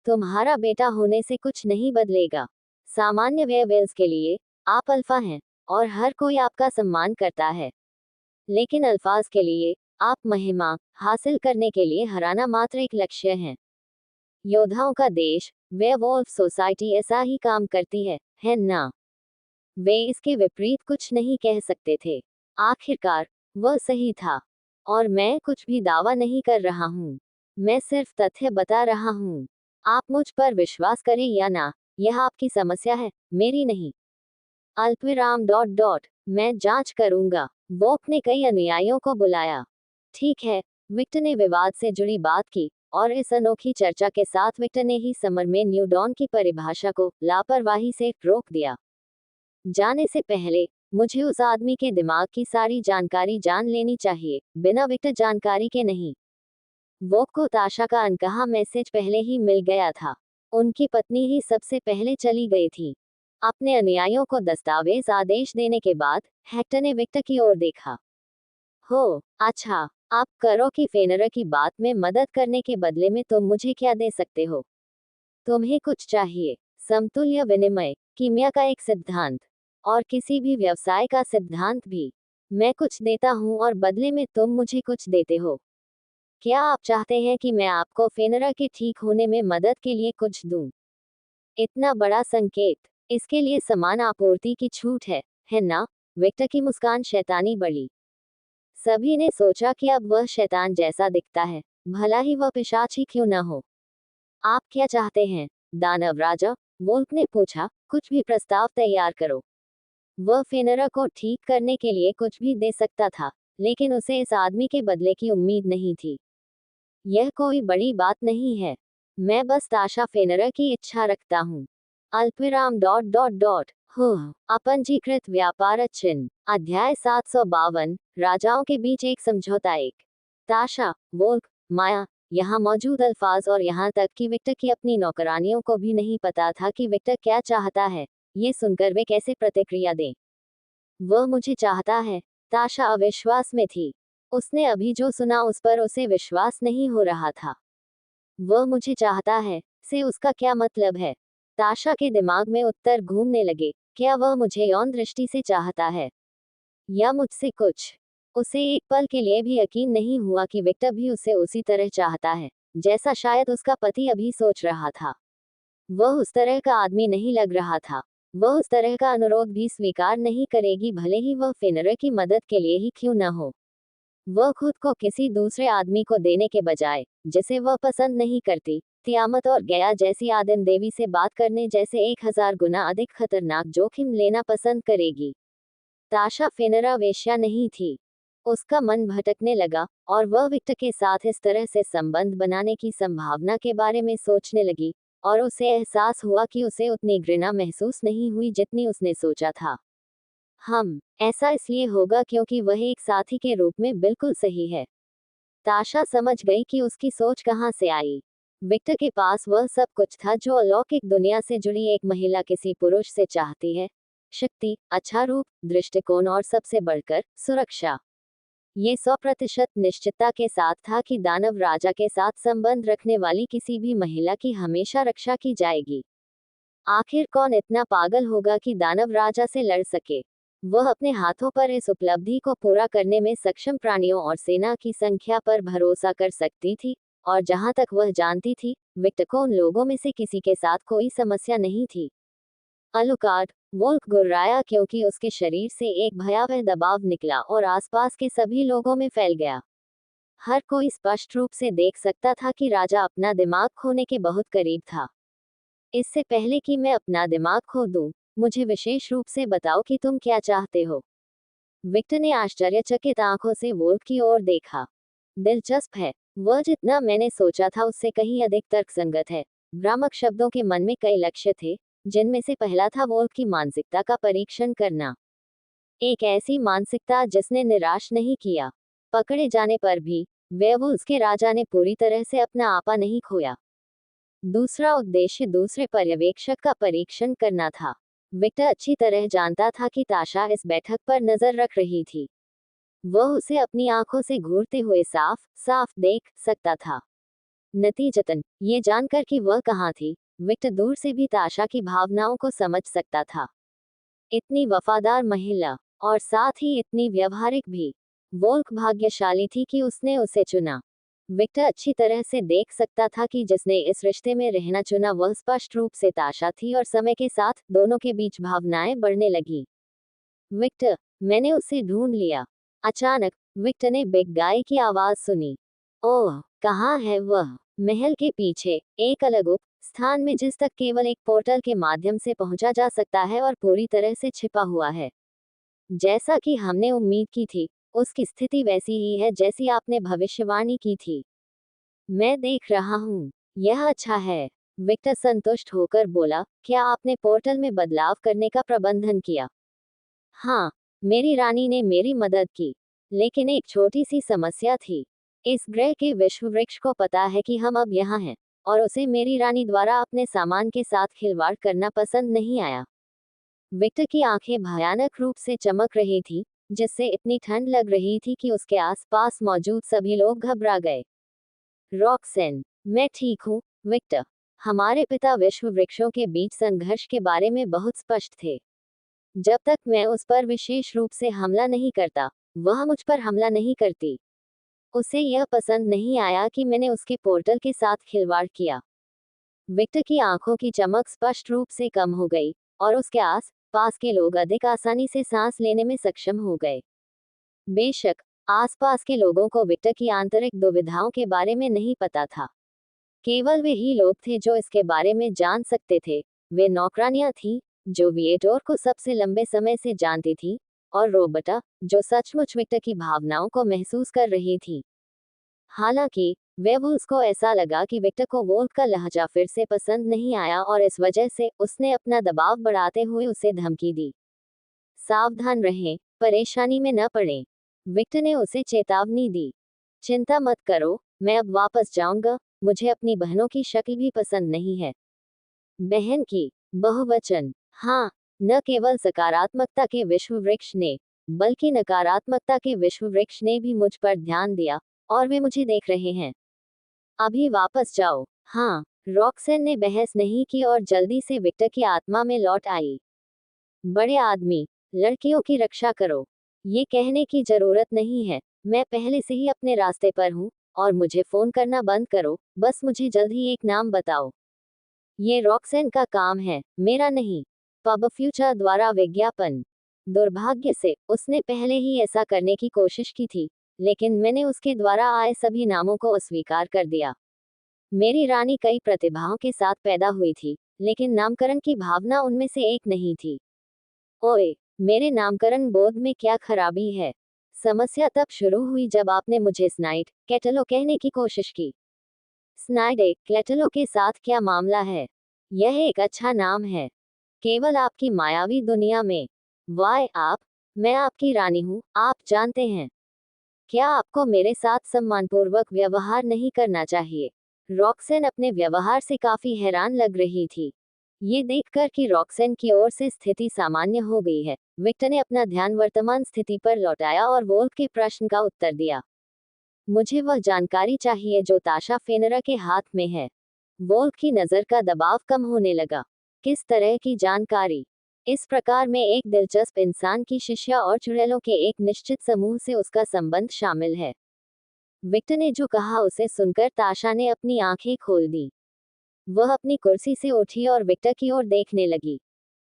S1: तुम्हारा बेटा होने से कुछ नहीं बदलेगा। सामान्य वेयरवुल्व्स के लिए, आप अल्फा हैं, और हर कोई आपका सम्मान करता है। लेकिन अल्फाज के लिए, आप महिमा हासिल करने के लिए हराना मात्र एक लक्ष्य है। योद्धाओं का देश, वेयरवुल्फ सोसाइटी ऐसा ही काम करती है ना? वे इसके विपरीत कुछ नहीं कह सकते थे। आखिरकार, वह सही था। और मैं कुछ भी दावा नहीं कर रहा हूँ। मैं सिर्फ तथ्य बता रहा हूँ। आप मुझ पर विश्वास करें या ना, यह आपकी समस्या है, मेरी नहीं। अल्पविराम डॉट डॉट मैं जांच करूंगा। वोक ने कई अनुयायियों को बुलाया। ठीक है, विक्टर ने विवाद से जुड़ी बात की, और इस अनोखी चर्चा के साथ विक्टर ने ही समर में न्यू डॉन की परिभाषा को लापरवाही से रोक दिया। जाने से पहले, मुझे उस आदमी के दिमाग की सारी जानकारी जान लेनी चाहिए, बिना विक्टर जानकारी के नहीं। वोक को ताशा का अनकहा मैसेज पहले ही मिल गया था। उनकी पत्नी ही सबसे पहले चली गई थी। अपने अनुयायियों को दस्तावेज आदेश देने के बाद, हेक्टर ने विक्टर की ओर देखा। हो, अच्छा, आप करो कि फेनरा की बात में मदद करने के बदले में तुम मुझे क्या दे सकते हो? तुम्हें कुछ चाहिए? समतुल्य विनिमय, कीमिया का एक सिद्धांत, और किसी भी व्यवसाय का सिद्धांत भी। मैं कुछ देता हूं और बदले में तुम मुझे कुछ देते हो। क्या आप चाहते हैं कि मैं आपको फेनरा के ठीक होने में मदद के लिए कुछ दूं? इतना बड़ा संकेत, इसके लिए समान आपूर्ति की छूट है ना? विक्टर की मुस्कान शैतानी बढ़ी। सभी ने सोचा कि अब वह शैतान जैसा दिखता है, भला ही वह पिशाच ही क्यों न हो। आप क्या चाहते हैं, दानव राजा? वोल्क ने पूछा, कुछ भी प्रस्ताव तैयार करो। वह फेनरा को ठीक करने के लिए कुछ भी दे सकता था, लेकिन उसे इस आदमी के बदले की उम्मीद नहीं थी। यह कोई बड़ी बात नहीं है। मैं बस ताशा फेनरा की इच्छा रखता हूँ। अल्पविराम डॉट डॉट डॉट अपंजीकृत व्यापार चिन्ह अध्याय 752 राजाओं के बीच एक समझौता। एक ताशा, वोल्क, माया, यहाँ मौजूद अल्फाज और यहाँ तक कि विक्टर की अपनी नौकरानियों को भी नहीं पता था कि विक्टर क्या चाहता है। ये सुनकर वे कैसे प्रतिक्रिया दें। वह मुझे चाहता है। ताशा अविश्वास में थी। उसने अभी जो सुना उस पर उसे विश्वास नहीं हो रहा था। वह मुझे चाहता है से उसका क्या मतलब है? ताशा के दिमाग में उत्तर घूमने लगे। क्या वह मुझे यौन दृष्टि से चाहता है या मुझसे कुछ? उसे एक पल के लिए भी यकीन नहीं हुआ कि विक्टर भी उसे उसी तरह चाहता है जैसा शायद उसका पति अभी सोच रहा था। वह उस तरह का आदमी नहीं लग रहा था। वह उस तरह का अनुरोध भी स्वीकार नहीं करेगी भले ही वह फेनरे की मदद के लिए ही क्यों न हो। वह खुद को किसी दूसरे आदमी को देने के बजाय, जिसे वह पसंद नहीं करती, तियामत और गया जैसी आदिम देवी से बात करने जैसे 1000 गुना अधिक खतरनाक जोखिम लेना पसंद करेगी। ताशा फेनरा वेश्या नहीं थी। उसका मन भटकने लगा और वह विक्टर के साथ इस तरह से संबंध बनाने की संभावना के बारे में सोचने लगी और उसे एहसास हुआ कि उसे उतनी घृणा महसूस नहीं हुई जितनी उसने सोचा था। ऐसा इसलिए होगा क्योंकि वह एक साथी के रूप में बिल्कुल सही है। ताशा समझ गई कि उसकी सोच कहाँ से आई। विक्टर के पास वह सब कुछ था जो अलौकिक दुनिया से जुड़ी एक महिला किसी पुरुष से चाहती है। शक्ति, अच्छा रूप, दृष्टिकोण और सबसे बढ़कर सुरक्षा। ये 100% निश्चितता के साथ था कि दानव राजा के साथ संबंध रखने वाली किसी भी महिला की हमेशा रक्षा की जाएगी। आखिर कौन इतना पागल होगा कि दानव राजा से लड़ सके? वह अपने हाथों पर इस उपलब्धि को पूरा करने में सक्षम प्राणियों और सेना की संख्या पर भरोसा कर सकती थी, और जहां तक वह जानती थी, विक्टर को उन लोगों में से किसी के साथ कोई समस्या नहीं थी। अलुकार्ड, वोल्क गुर्राया क्योंकि उसके शरीर से एक भयावह दबाव निकला और आसपास के सभी लोगों में फैल गया। हर कोई स्पष्ट रूप से देख सकता था कि राजा अपना दिमाग खोने के बहुत करीब था। इससे पहले कि मैं अपना दिमाग खो दूं, मुझे विशेष रूप से बताओ कि तुम क्या चाहते हो। विक्टर ने आश्चर्यचकित आंखों से वोल्क की ओर देखा। दिलचस्प है, वह जितना मैंने सोचा था उससे कहीं अधिक तर्कसंगत है। भ्रामक शब्दों के मन में कई लक्ष्य थे, जिनमें से पहला था वोल्क की मानसिकता का परीक्षण करना। एक ऐसी मानसिकता जिसने निराश नहीं किया। पकड़े जाने पर भी वेयरवुल्व्स के राजा ने पूरी तरह से अपना आपा नहीं खोया। दूसरा उद्देश्य दूसरे पर्यवेक्षक का परीक्षण करना था। विक्टर अच्छी तरह जानता था कि ताशा इस बैठक पर नजर रख रही थी। वह उसे अपनी आंखों से घूरते हुए साफ साफ देख सकता था। नतीजतन, ये जानकर कि वह कहाँ थी, विक्टर दूर से भी ताशा की भावनाओं को समझ सकता था। इतनी वफादार महिला, और साथ ही इतनी व्यवहारिक भी। वोल्क भाग्यशाली थी कि उसने उसे चुना। विक्टर अच्छी तरह से देख सकता था कि जिसने इस रिश्ते में रहना चुना वह स्पष्ट रूप से ताशा थी, और समय के साथ दोनों के बीच भावनाएं बढ़ने लगी। विक्टर, मैंने उसे ढूंढ लिया। अचानक विक्टर ने बिग गाय की आवाज सुनी। ओह, कहाँ है वह? महल के पीछे, एक अलग उप स्थान में जिस तक केवल एक पोर्टल के माध्यम से पहुंचा जा सकता है और पूरी तरह से छिपा हुआ है। जैसा कि हमने उम्मीद की थी, उसकी स्थिति वैसी ही है जैसी आपने भविष्यवाणी की थी। मैं देख रहा हूँ। यह अच्छा है। विक्टर संतुष्ट होकर बोला, क्या आपने पोर्टल में बदलाव करने का प्रबंधन किया? हाँ, मेरी रानी ने मेरी मदद की। लेकिन एक छोटी सी समस्या थी। इस ग्रह के विश्व वृक्ष को पता है कि हम अब यहाँ हैं, और उसे मेरी रानी द्वारा अपने सामान के साथ खिलवाड़ करना पसंद नहीं आया। विक्टर की आंखें भयानक रूप से चमक रही थी, जिससे इतनी ठंड लग रही थी कि उसके आसपास मौजूद सभी लोग घबरा गए। रॉक्सेन, मैं ठीक हूँ, विक्टर। हमारे पिता विश्व वृक्षों के बीच संघर्ष के बारे में बहुत स्पष्ट थे। जब तक मैं उस पर विशेष रूप से हमला नहीं करता, वह मुझ पर हमला नहीं करती। उसे यह पसंद नहीं आया कि मैंने उसके पोर्टल के साथ खिलवाड़ किया। विक्टर की आंखों की चमक स्पष्ट रूप से कम हो गई, और उसके आस पास के लोग अधिक आसानी से सांस लेने में सक्षम हो गए। बेशक, आसपास के लोगों को विक्टर की आंतरिक दुविधाओं के बारे में नहीं पता था। केवल वे ही लोग थे जो इसके बारे में जान सकते थे। वे नौकरानियां थीं, जो विएटोर को सबसे लंबे समय से जानती थी, और रोबर्टा, जो सचमुच विक्टर की भावनाओं को महसूस कर रही थी। हालांकि वेयरवुल्व्स को ऐसा लगा कि विक्टर को वोल्क का लहजा फिर से पसंद नहीं आया, और इस वजह से उसने अपना दबाव बढ़ाते हुए उसे धमकी दी। सावधान रहें, परेशानी में न पड़ें। विक्टर ने उसे चेतावनी दी। चिंता मत करो, मैं अब वापस जाऊंगा, मुझे अपनी बहनों की शक्ल भी पसंद नहीं है। बहन की बहुवचन। हाँ, न केवल सकारात्मकता के विश्व वृक्ष ने, बल्कि नकारात्मकता के विश्व वृक्ष ने भी मुझ पर ध्यान दिया, और वे मुझे देख रहे हैं। अभी वापस जाओ। हाँ, रॉक्सेन ने बहस नहीं की और जल्दी से विक्टर की आत्मा में लौट आई। बड़े आदमी, लड़कियों की रक्षा करो। ये कहने की जरूरत नहीं है, मैं पहले से ही अपने रास्ते पर हूँ, और मुझे फोन करना बंद करो, बस मुझे जल्द ही एक नाम बताओ। ये रॉक्सेन का काम है, मेरा नहीं। पब फ्यूचर द्वारा विज्ञापन। दुर्भाग्य से उसने पहले ही ऐसा करने की कोशिश की थी, लेकिन मैंने उसके द्वारा आए सभी नामों को अस्वीकार कर दिया। मेरी रानी कई प्रतिभाओं के साथ पैदा हुई थी, लेकिन नामकरण की भावना उनमें से एक नहीं थी। ओए, मेरे नामकरण बोध में क्या खराबी है? समस्या तब शुरू हुई जब आपने मुझे स्नाइड कैटलो कहने की कोशिश की। स्नाइडे कैटलो के साथ क्या मामला है? यह एक अच्छा नाम है, केवल आपकी मायावी दुनिया में। वाय आप, मैं आपकी रानी हूँ, आप जानते हैं। क्या आपको मेरे साथ सम्मानपूर्वक व्यवहार नहीं करना चाहिए? रॉक्सेन अपने व्यवहार से काफी हैरान लग रही थी। ये देखकर कि रॉक्सेन की ओर से स्थिति सामान्य हो गई है, विक्टर ने अपना ध्यान वर्तमान स्थिति पर लौटाया और वोल्फ के प्रश्न का उत्तर दिया। मुझे वह जानकारी चाहिए जो ताशा फेनरा के हाथ में है। वोल्फ की नजर का दबाव कम होने लगा। किस तरह की जानकारी? इस प्रकार में एक दिलचस्प इंसान की शिष्या और चुड़ैलों के एक निश्चित समूह से उसका संबंध शामिल है। विक्टर ने जो कहा उसे सुनकर ताशा ने अपनी आंखें खोल दी। वह अपनी कुर्सी से उठी और विक्टर की ओर देखने लगी।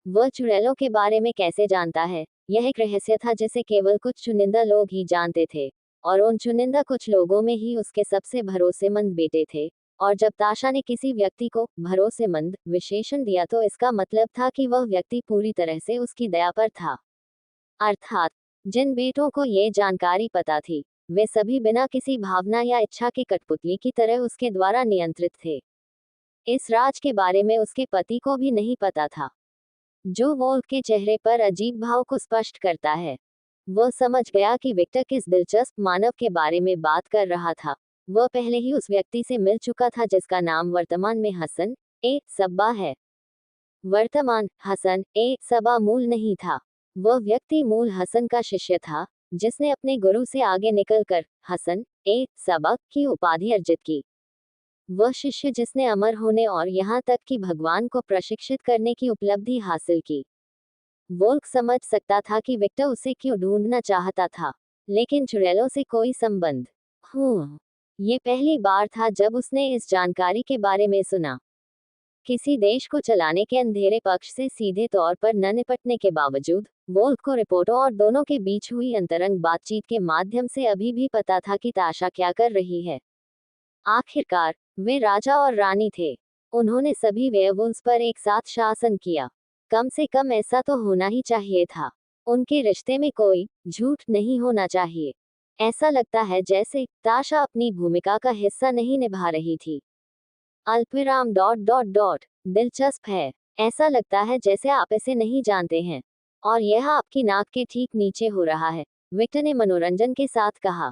S1: वह चुड़ैलों के बारे में कैसे जानता है? यह एक रहस्य था जिसे केवल कुछ चुनिंदा लोग ही जानते थे, और उन चुनिंदा कुछ लोगों में ही उसके सबसे भरोसेमंद बेटे थे। और जब ताशा ने किसी व्यक्ति को भरोसेमंद विशेषण दिया तो इसका मतलब था कि वह व्यक्ति पूरी तरह से उसकी दया पर था। अर्थात, जिन बेटों को ये जानकारी पता थी, वे सभी बिना किसी भावना या इच्छा के कठपुतली की तरह उसके द्वारा नियंत्रित थे। इस राज के बारे में उसके पति को भी नहीं पता था, जो वोल्फ के चेहरे पर अजीब भाव को स्पष्ट करता है। वह समझ गया कि विक्टर किस दिलचस्प मानव के बारे में बात कर रहा था। वह पहले ही उस व्यक्ति से मिल चुका था जिसका नाम वर्तमान में हसन ए सब्बा है। वर्तमान हसन ए सबा मूल नहीं था। वह व्यक्ति मूल हसन का शिष्य था, जिसने अपने गुरु से आगे निकलकर हसन ए सबा की उपाधि अर्जित की। वह शिष्य जिसने अमर होने और यहाँ तक कि भगवान को प्रशिक्षित करने की उपलब्धि हासिल की। वोल्क समझ सकता था कि विक्टर उसे क्यों ढूंढना चाहता था, लेकिन चुड़ैलों से कोई संबंध। ये पहली बार था जब उसने इस जानकारी के बारे में सुना। किसी देश को चलाने के अंधेरे पक्ष से सीधे तौर पर न निपटने के बावजूद, वोल्क को रिपोर्टों और दोनों के बीच हुई अंतरंग बातचीत के माध्यम से अभी भी पता था कि ताशा क्या कर रही है। आखिरकार, वे राजा और रानी थे। उन्होंने सभी वेयरवुल्व्स पर एक साथ शासन किया। कम से कम ऐसा तो होना ही चाहिए था। उनके रिश्ते में कोई झूठ नहीं होना चाहिए। ऐसा लगता है जैसे ताशा अपनी भूमिका का हिस्सा नहीं निभा रही थी। अल्पविराम डॉट डॉट डॉट दिलचस्प है। ऐसा लगता है जैसे आप इसे नहीं जानते हैं, और यह आपकी नाक के ठीक नीचे हो रहा है, विक्टर ने मनोरंजन के साथ कहा।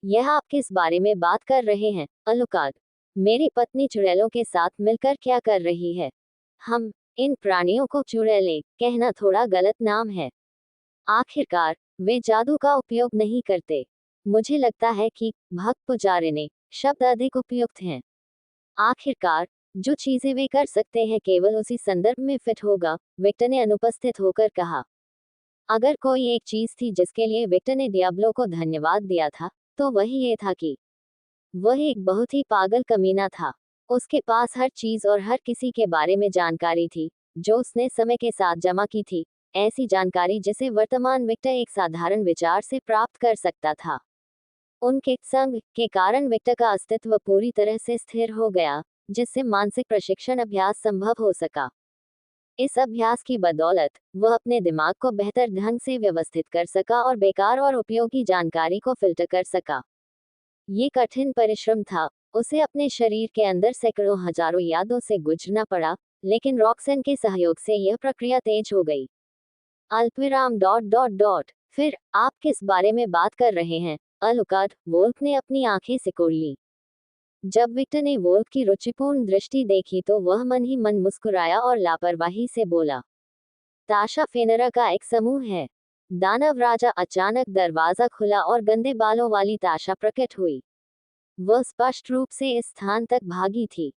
S1: यह आप किस बारे में बात कर रहे हैं, अलुकाद? मेरी पत्नी चुड़ैलों के साथ मिलकर क्या कर रही है? हम इन प्राणियों को चुड़ैलें कहना थोड़ा गलत नाम है। आखिरकार, वे जादू का उपयोग नहीं करते। मुझे लगता है कि भक्त पुजारिने शब्द अधिक उपयुक्त हैं। आखिरकार, जो चीजें वे कर सकते हैं केवल उसी संदर्भ में फिट होगा, विक्टर ने अनुपस्थित होकर कहा। अगर कोई एक चीज थी जिसके लिए विक्टर ने डियाब्लो को धन्यवाद दिया था, तो वही ये था कि वह एक बहुत ही पागल कमीना था। उसके पास हर चीज और हर किसी के बारे में जानकारी थी, जो उसने समय के साथ जमा की थी, ऐसी जानकारी जिसे वर्तमान विक्टर एक साधारण विचार से प्राप्त कर सकता था। उनके संग के कारण विक्टर का अस्तित्व पूरी तरह से स्थिर हो गया, जिससे मानसिक प्रशिक्षण अभ्यास संभव हो सका। इस अभ्यास की बदौलत वह अपने दिमाग को बेहतर ढंग से व्यवस्थित कर सका और बेकार और उपयोगी जानकारी को फिल्टर कर सका। ये कठिन परिश्रम था। उसे अपने शरीर के अंदर सैकड़ों हजारों यादों से गुजरना पड़ा, लेकिन रॉक्सेन के सहयोग से यह प्रक्रिया तेज हो गई। अल्पविराम डॉट डॉट डॉट फिर आप किस बारे में बात कर रहे हैं, अलुकाद? वोल्फ ने अपनी आंखें सिकोड़ ली। जब विक्टर ने वोल्फ की रुचिपूर्ण दृष्टि देखी तो वह मन ही मन मुस्कुराया और लापरवाही से बोला, ताशा फेनरा का एक समूह है। दानव राजा। अचानक दरवाजा खुला और गंदे बालों वाली ताशा प्रकट हुई। वह स्पष्ट रूप से इस स्थान तक भागी थी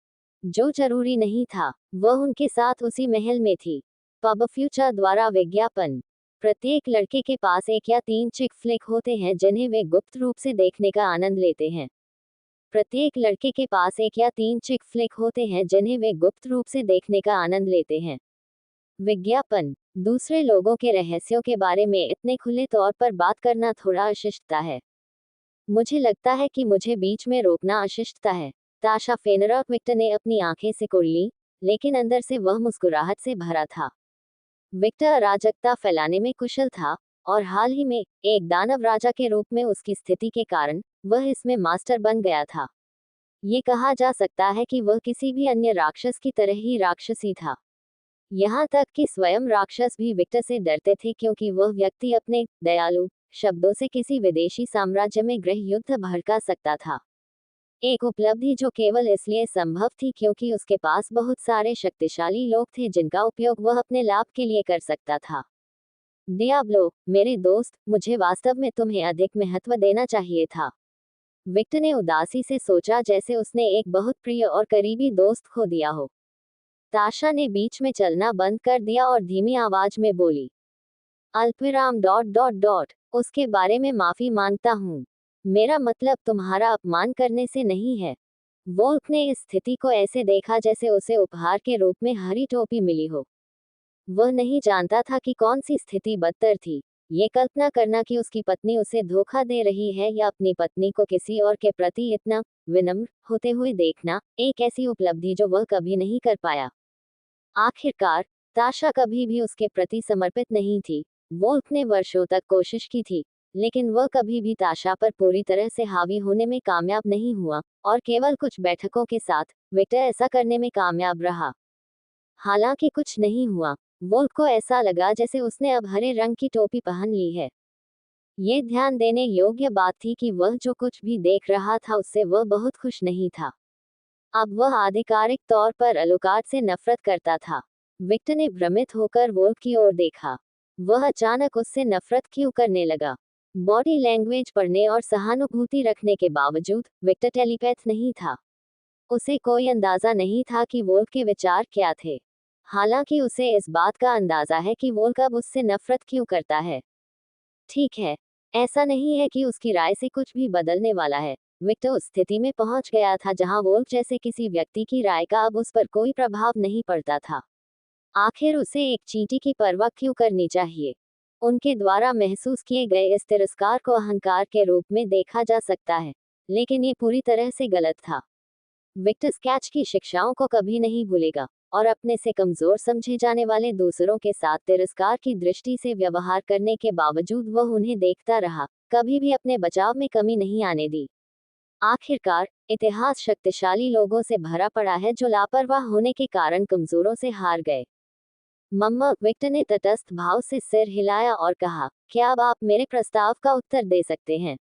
S1: जो जरूरी नहीं था। वह उनके साथ उसी महल में थी। पब फ्यूचर द्वारा विज्ञापन। प्रत्येक लड़के के पास एक या 3 चिक फ्लिक होते हैं जिन्हें वे गुप्त रूप से देखने का आनंद लेते हैं। प्रत्येक लड़के के पास एक या 3 चिक फ्लिक होते हैं जिन्हें वे गुप्त रूप से देखने का आनंद लेते हैं। विज्ञापन। दूसरे लोगों के रहस्यों के बारे में इतने खुले तौर पर बात करना थोड़ा अशिष्टता है। मुझे लगता है कि मुझे बीच में रोकना अशिष्टता है। ताशा फेनरा। विक्टर ने अपनी आंखें सिकुड़ ली, लेकिन अंदर से वह मुस्कुराहट से भरा था। विक्टर अराजकता फैलाने में कुशल था, और हाल ही में एक दानव राजा के रूप में उसकी स्थिति के कारण वह इसमें मास्टर बन गया था। ये कहा जा सकता है कि वह किसी भी अन्य राक्षस की तरह ही राक्षसी था। यहाँ तक कि स्वयं राक्षस भी विक्टर से डरते थे क्योंकि वह व्यक्ति अपने दयालु शब्दों से किसी विदेशी साम्राज्य में गृह युद्ध भड़का सकता था। एक उपलब्धि जो केवल इसलिए संभव थी क्योंकि उसके पास बहुत सारे शक्तिशाली लोग थे जिनका उपयोग वह अपने लाभ के लिए कर सकता था। डियाब्लो, मेरे दोस्त, मुझे वास्तव में तुम्हें अधिक महत्व देना चाहिए था। विक्टर ने उदासी से सोचा, जैसे उसने एक बहुत प्रिय और करीबी दोस्त खो दिया हो। ताशा ने बीच में चलना बंद कर दिया और धीमी आवाज में बोली, अल्पविराम डॉट डॉट डॉट उसके बारे में माफी मांगता हूँ। मेरा मतलब तुम्हारा अपमान करने से नहीं है। वोल्फ ने इस स्थिति को ऐसे देखा जैसे उसे उपहार के रूप में हरी टोपी मिली हो। वह नहीं जानता था कि कौन सी स्थिति बदतर थी, ये कल्पना करना कि उसकी पत्नी उसे धोखा दे रही है या अपनी पत्नी को किसी और के प्रति इतना विनम्र होते हुए देखना, एक ऐसी उपलब्धि जो वह कभी नहीं कर पाया। आखिरकार ताशा कभी भी उसके प्रति समर्पित नहीं थी। वोल्फ ने वर्षों तक कोशिश की थी, लेकिन वह कभी भी ताशा पर पूरी तरह से हावी होने में कामयाब नहीं हुआ, और केवल कुछ बैठकों के साथ विक्टर ऐसा करने में कामयाब रहा। हालांकि कुछ नहीं हुआ। वोल्फ को ऐसा लगा जैसे उसने अब हरे रंग की टोपी पहन ली है। ये ध्यान देने योग्य बात थी कि वह जो कुछ भी देख रहा था उससे वह बहुत खुश नहीं था। अब वह आधिकारिक तौर पर अलुकार्ड से नफरत करता था। विक्टर ने भ्रमित होकर वोल्फ की ओर देखा। वह अचानक उससे नफरत क्यों करने लगा? बॉडी लैंग्वेज पढ़ने और सहानुभूति रखने के बावजूद विक्टर टेलीपैथ नहीं था। उसे कोई अंदाजा नहीं था कि वोल्फ के विचार क्या थे। हालांकि उसे इस बात का अंदाजा है कि वोल्फ अब उससे नफरत क्यों करता है। ठीक है, ऐसा नहीं है कि उसकी राय से कुछ भी बदलने वाला है। विक्टर उस स्थिति में पहुंच गया था जहां वोल्फ जैसे किसी व्यक्ति की राय का अब उस पर कोई प्रभाव नहीं पड़ता था। आखिर उसे एक चींटी की परवाह क्यों करनी चाहिए? उनके द्वारा महसूस किए गए इस तिरस्कार को अहंकार के रूप में देखा जा सकता है, लेकिन ये पूरी तरह से गलत था। विक्टर स्केच की शिक्षाओं को कभी नहीं भूलेगा, और अपने से कमजोर समझे जाने वाले दूसरों के साथ तिरस्कार की दृष्टि से व्यवहार करने के बावजूद वह उन्हें देखता रहा, कभी भी अपने बचाव में कमी नहीं आने दी। आखिरकार इतिहास शक्तिशाली लोगों से भरा पड़ा है जो लापरवाह होने के कारण कमजोरों से हार गए। मम्मा, विक्टर ने तटस्थ भाव से सिर हिलाया और कहा, क्या अब आप मेरे प्रस्ताव का उत्तर दे सकते हैं?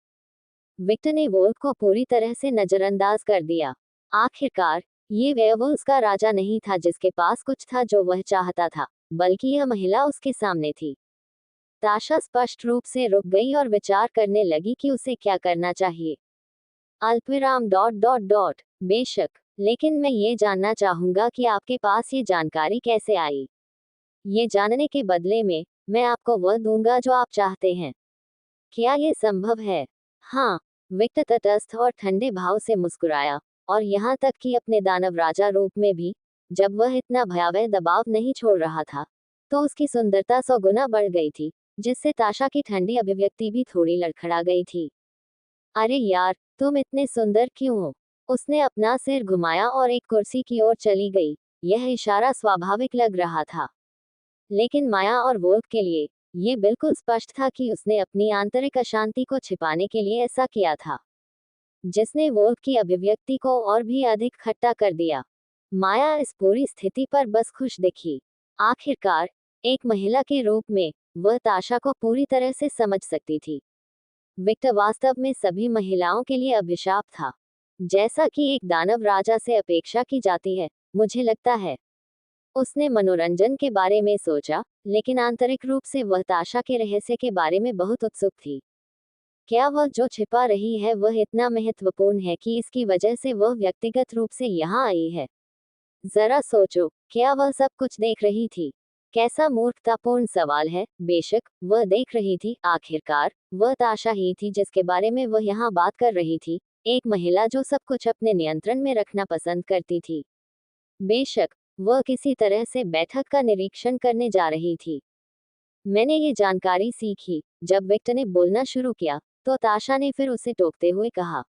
S1: विक्टर ने वोल्फ को पूरी तरह से नजरअंदाज कर दिया। आखिरकार ये वेयरवुल्व्स का राजा नहीं था जिसके पास कुछ था जो वह चाहता था, बल्कि यह महिला उसके सामने थी। ताशा स्पष्ट रूप से रुक गई और विचार करने लगी कि उसे क्या करना चाहिए। अल्पविराम डॉट डॉट डॉट बेशक, लेकिन मैं ये जानना चाहूंगा कि आपके पास ये जानकारी कैसे आई। ये जानने के बदले में मैं आपको वह दूंगा जो आप चाहते हैं। क्या ये संभव है? हाँ, विक्टर तटस्थ और ठंडे भाव से मुस्कुराया, और यहाँ तक कि अपने दानव राजा रूप में भी, जब वह इतना भयावह दबाव नहीं छोड़ रहा था, तो उसकी सुंदरता 100 गुना बढ़ गई थी, जिससे ताशा की ठंडी अभिव्यक्ति भी थोड़ी लड़खड़ा गई थी। अरे यार, तुम इतने सुंदर क्यों हो? उसने अपना सिर घुमाया और एक कुर्सी की ओर चली गई। यह इशारा स्वाभाविक लग रहा था, लेकिन माया और वोल्फ के लिए ये बिल्कुल स्पष्ट था कि उसने अपनी आंतरिक अशांति को छिपाने के लिए ऐसा किया था, जिसने वोल्फ की अभिव्यक्ति को और भी अधिक खट्टा कर दिया। माया इस पूरी स्थिति पर बस खुश दिखी। आखिरकार एक महिला के रूप में वह ताशा को पूरी तरह से समझ सकती थी। विक्टर वास्तव में सभी महिलाओं के लिए अभिशाप था। जैसा कि एक दानव राजा से अपेक्षा की जाती है, मुझे लगता है। उसने मनोरंजन के बारे में सोचा, लेकिन आंतरिक रूप से वह ताशा के रहस्य के बारे में बहुत उत्सुक थी। क्या वह जो छिपा रही है वह इतना महत्वपूर्ण है कि इसकी वजह से वह व्यक्तिगत रूप से यहाँ आई है? जरा सोचो, क्या वह सब कुछ देख रही थी? कैसा मूर्खतापूर्ण सवाल है। बेशक वह देख रही थी। आखिरकार वह ताशा ही थी जिसके बारे में वह यहाँ बात कर रही थी, एक महिला जो सब कुछ अपने नियंत्रण में रखना पसंद करती थी। बेशक वह किसी तरह से बैठक का निरीक्षण करने जा रही थी। मैंने ये जानकारी सीखी। जब विक्टर ने बोलना शुरू किया, तो ताशा ने फिर उसे टोकते हुए कहा,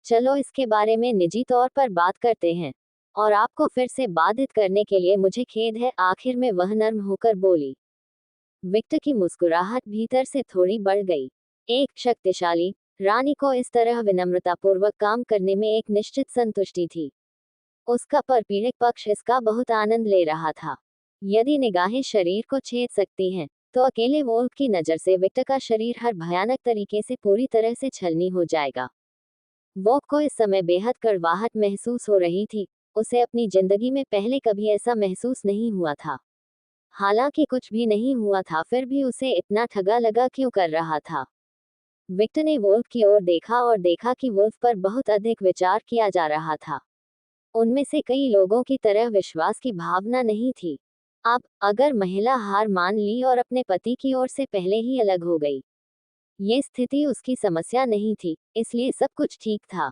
S1: चलो इसके बारे में निजी तौर पर बात करते हैं। और आपको फिर से बाधित करने के लिए मुझे खेद है। आखिर में वह नर्म होकर बोली। विक्टर की मुस्कुराहट भीतर से थोड़ी बढ़ गई। एक शक्तिशाली रानी को इस तरह विनम्रतापूर्वक काम करने में एक निश्चित संतुष्टि थी। उसका परपीड़ित पक्ष इसका बहुत आनंद ले रहा था। यदि निगाहें शरीर को छेद सकती हैं, तो अकेले वोल्फ की नज़र से विक्टर का शरीर हर भयानक तरीके से पूरी तरह से छलनी हो जाएगा। वोल्फ को इस समय बेहद कड़वाहट महसूस हो रही थी। उसे अपनी जिंदगी में पहले कभी ऐसा महसूस नहीं हुआ था। हालांकि कुछ भी नहीं हुआ था, फिर भी उसे इतना ठगा लगा क्यों कर रहा था। विक्टर ने वोल्फ की ओर देखा और देखा कि वोल्फ पर बहुत अधिक विचार किया जा रहा था। उनमें से कई लोगों की तरह विश्वास की भावना नहीं थी। अब अगर महिला हार मान ली और अपने पति की ओर से पहले ही अलग हो गई, ये स्थिति उसकी समस्या नहीं थी, इसलिए सब कुछ ठीक था।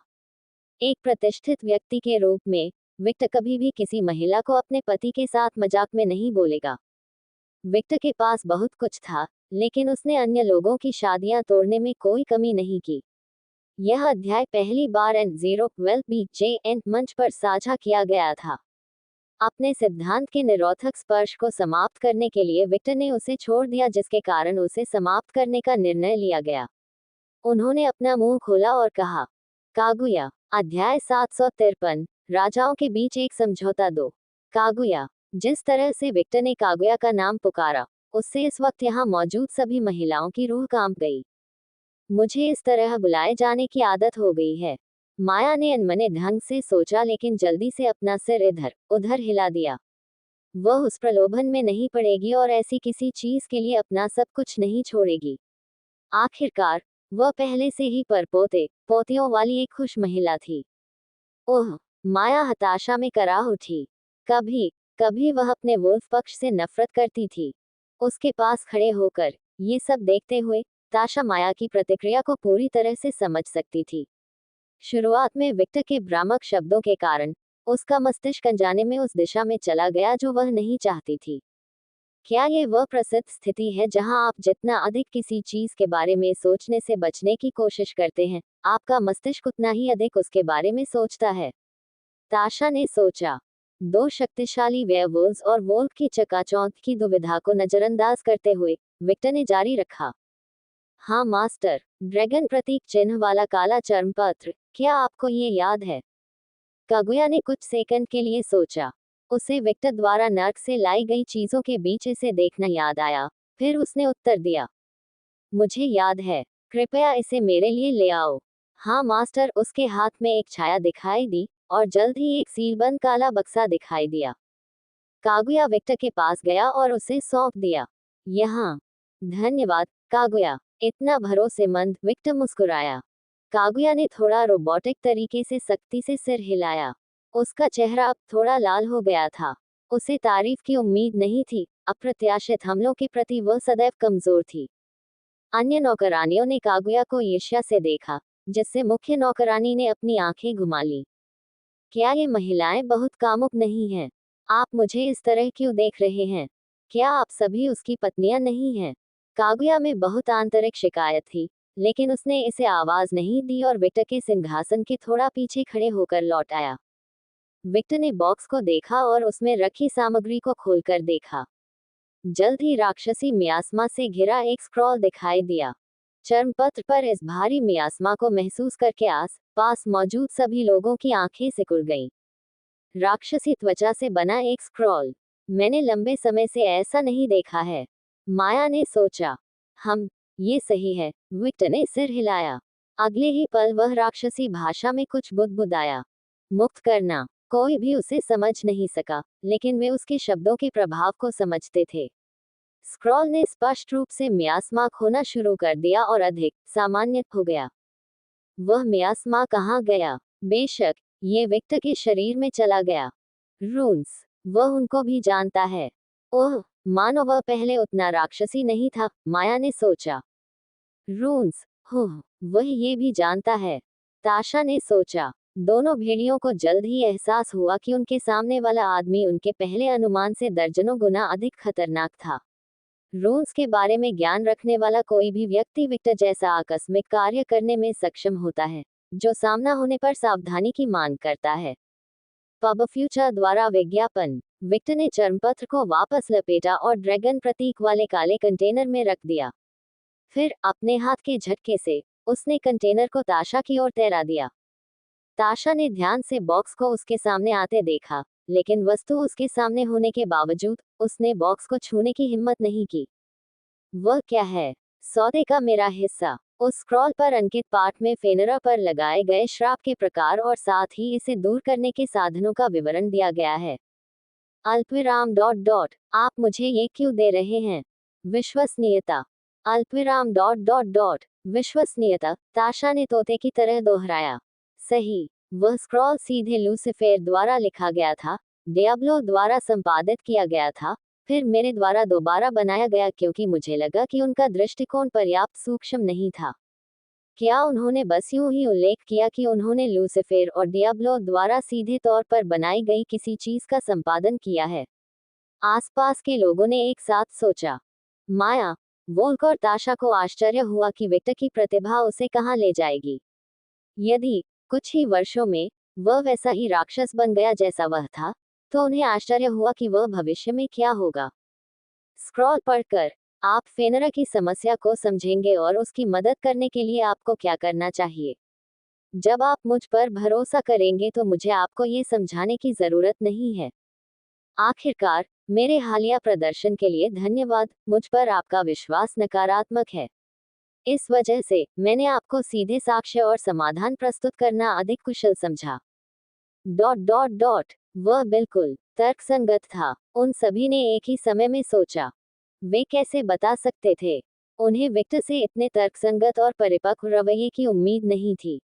S1: एक प्रतिष्ठित व्यक्ति के रूप में विक्टर कभी भी किसी महिला को अपने पति के साथ मजाक में नहीं बोलेगा। विक्टर के पास बहुत कुछ था, लेकिन उसने अन्य लोगों की शादियां तोड़ने में कोई कमी नहीं की। यह अध्याय पहली बार N012BJN मंच पर साझा किया गया था। अपने सिद्धांत के निरर्थक स्पर्श को समाप्त करने के लिए विक्टर ने उसे छोड़ दिया, जिसके कारण उसे समाप्त करने का निर्णय लिया गया। उन्होंने अपना मुंह खोला और कहा, कागुया। अध्याय 753, राजाओं के बीच एक समझौता 2। कागुया। जिस तरह से विक्टर ने कागुया का नाम पुकारा, उससे इस वक्त यहाँ मौजूद सभी महिलाओं की रूह कांप गई। मुझे इस तरह बुलाए जाने की आदत हो गई है, माया ने अनमने ढंग से सोचा, लेकिन जल्दी से अपना सिर इधर उधर हिला दिया। वह उस प्रलोभन में नहीं पड़ेगी और ऐसी किसी चीज के लिए अपना सब कुछ नहीं छोड़ेगी। आखिरकार वह पहले से ही परपोते पोतियों वाली एक खुश महिला थी। ओह, माया हताशा में कराह उठी। कभी कभी वह अपने वुल्फ पक्ष से नफरत करती थी। उसके पास खड़े होकर ये सब देखते हुए ताशा माया की प्रतिक्रिया को पूरी तरह से समझ सकती थी। शुरुआत में विक्टर के भ्रामक शब्दों के कारण उसका मस्तिष्क अनजाने में उस दिशा में चला गया जो वह नहीं चाहती थी। क्या ये वह प्रसिद्ध स्थिति है जहां आप जितना अधिक किसी चीज के बारे में सोचने से बचने की कोशिश करते हैं, आपका मस्तिष्क उतना ही अधिक उसके बारे में सोचता है? ताशा ने सोचा। दो शक्तिशाली वेयरवुल्व्स और वोल्फ की चकाचौंध की दुविधा को नजरअंदाज करते हुए विक्टर ने जारी रखा, हाँ मास्टर, ड्रैगन प्रतीक चिन्ह वाला काला चर्म पत्र, क्या आपको ये याद है? कागुया ने कुछ सेकंड के लिए सोचा। उसे विक्टर द्वारा नर्क से लाई गई चीजों के बीच इसे देखना याद आया। फिर उसने उत्तर दिया, मुझे याद है, कृपया इसे मेरे लिए ले आओ। हाँ मास्टर। उसके हाथ में एक छाया दिखाई दी और जल्द ही एक सीलबंद काला बक्सा दिखाई दिया। कागुया विक्टर के पास गया और उसे सौंप दिया। यहाँ। धन्यवाद कागुया। इतना भरोसेमंद। विक्टर मुस्कुराया। कागुया ने थोड़ा रोबोटिक तरीके से सख्ती से सिर हिलाया। उसका चेहरा अब थोड़ा लाल हो गया था। उसे तारीफ की उम्मीद नहीं थी। अप्रत्याशित हमलों के प्रति वह सदैव कमजोर थी। अन्य नौकरानियों ने कागुया को ईर्ष्या से देखा, जिससे मुख्य नौकरानी ने अपनी आंखें घुमा लीं। क्या ये महिलाएं बहुत कामुक नहीं हैं? आप मुझे इस तरह क्यों देख रहे हैं? क्या आप सभी उसकी पत्नियां नहीं हैं? कागुया में बहुत आंतरिक शिकायत थी, लेकिन उसने इसे आवाज नहीं दी और विक्टर के सिंहासन के थोड़ा पीछे खड़े होकर लौट आया। विक्टर ने बॉक्स को देखा और उसमें रखी सामग्री को खोलकर देखा। जल्द ही राक्षसी मियास्मा से घिरा एक स्क्रॉल दिखाई दिया। चर्मपत्र पर इस भारी मियास्मा को महसूस करके आस पास मौजूद सभी लोगों की आंखें सिकुड़ गईं। राक्षसी त्वचा से बना एक स्क्रॉल। मैंने लंबे समय से ऐसा नहीं देखा है, माया ने सोचा। ये सही है। विक्टर ने सिर हिलाया। अगले ही पल वह राक्षसी भाषा में कुछ बुदबुदाया। मुक्त करना। कोई भी उसे समझ नहीं सका, लेकिन वे उसके शब्दों के प्रभाव को समझते थे। स्क्रॉल ने स्पष्ट रूप से मियास्माक होना शुरू कर दिया और अधिक सामान्य हो गया। वह मियास्मा कहाँ गया? बेशक, ये विक्टर के शरीर में चला गया। रून्स, वह उनको भी जानता है। ओह, मानो वह पहले उतना राक्षसी नहीं था, माया ने सोचा। रून्स, वह ये भी जानता है, ताशा ने सोचा। दोनों भेड़ियों को जल्द ही एहसास हुआ कि उनके सामने वाला आदमी उनके पहले अनुमान से दर्जनों गुना अधिक खतरनाक था। रून्स के बारे में ज्ञान रखने वाला कोई भी व्यक्ति विक्टर जैसा आकस्मिक कार्य करने में सक्षम होता है, जो सामना होने पर सावधानी की मांग करता है। पब फ्यूचर द्वारा विज्ञापन। विक्टर ने चर्मपत्र को वापस लपेटा और ड्रैगन प्रतीक वाले काले कंटेनर में रख दिया। फिर अपने हाथ के झटके से उसने कंटेनर को ताशा की ओर तैरा दिया। ताशा ने ध्यान से बॉक्स को उसके सामने आते देखा, लेकिन वस्तु उसके सामने होने के बावजूद उसने बॉक्स को छूने की हिम्मत नहीं की। वह क्या है? सौदे का मेरा हिस्सा। उस स्क्रॉल पर अंकित पाठ में फेनरा पर लगाए गए श्राप के प्रकार और साथ ही इसे दूर करने के साधनों का विवरण दिया गया है। अल्पविराम डॉट डॉट आप मुझे ये क्यों दे रहे हैं? विश्वसनीयता। अल्पविराम डॉट डॉट डॉट विश्वसनीयता, ताशा ने तोते की तरह दोहराया। सही, वह स्क्रॉल सीधे लूसिफेर द्वारा लिखा गया था, डियाब्लो द्वारा संपादित किया गया था, फिर मेरे द्वारा दोबारा बनाया गया क्योंकि मुझे लगा कि उनका दृष्टिकोण पर्याप्त सूक्ष्म नहीं था। क्या उन्होंने बस यूं ही उल्लेख किया कि उन्होंने लूसिफेर और डियाब्लो द्वारा सीधे तौर पर बनाई गई किसी चीज का संपादन किया है? आसपास के लोगों ने एक साथ सोचा। माया, वोल्क और ताशा को आश्चर्य हुआ कि विक्टर की प्रतिभा उसे कहाँ ले जाएगी। यदि कुछ ही वर्षों में वह वैसा ही राक्षस बन गया जैसा वह था, तो उन्हें आश्चर्य हुआ कि वह भविष्य में क्या होगा। स्क्रॉल पढ़कर आप फेनरा की समस्या को समझेंगे और उसकी मदद करने के लिए आपको क्या करना चाहिए। जब आप मुझ पर भरोसा करेंगे तो मुझे आपको ये समझाने की जरूरत नहीं है। आखिरकार, मेरे हालिया प्रदर्शन के लिए धन्यवाद, मुझ पर आपका विश्वास नकारात्मक है। इस वजह से मैंने आपको सीधे साक्ष्य और समाधान प्रस्तुत करना अधिक कुशल समझा। डॉट डॉट डॉट वह बिल्कुल तर्कसंगत था, उन सभी ने एक ही समय में सोचा। वे कैसे बता सकते थे? उन्हें विक्टर से इतने तर्कसंगत और परिपक्व रवैये की उम्मीद नहीं थी।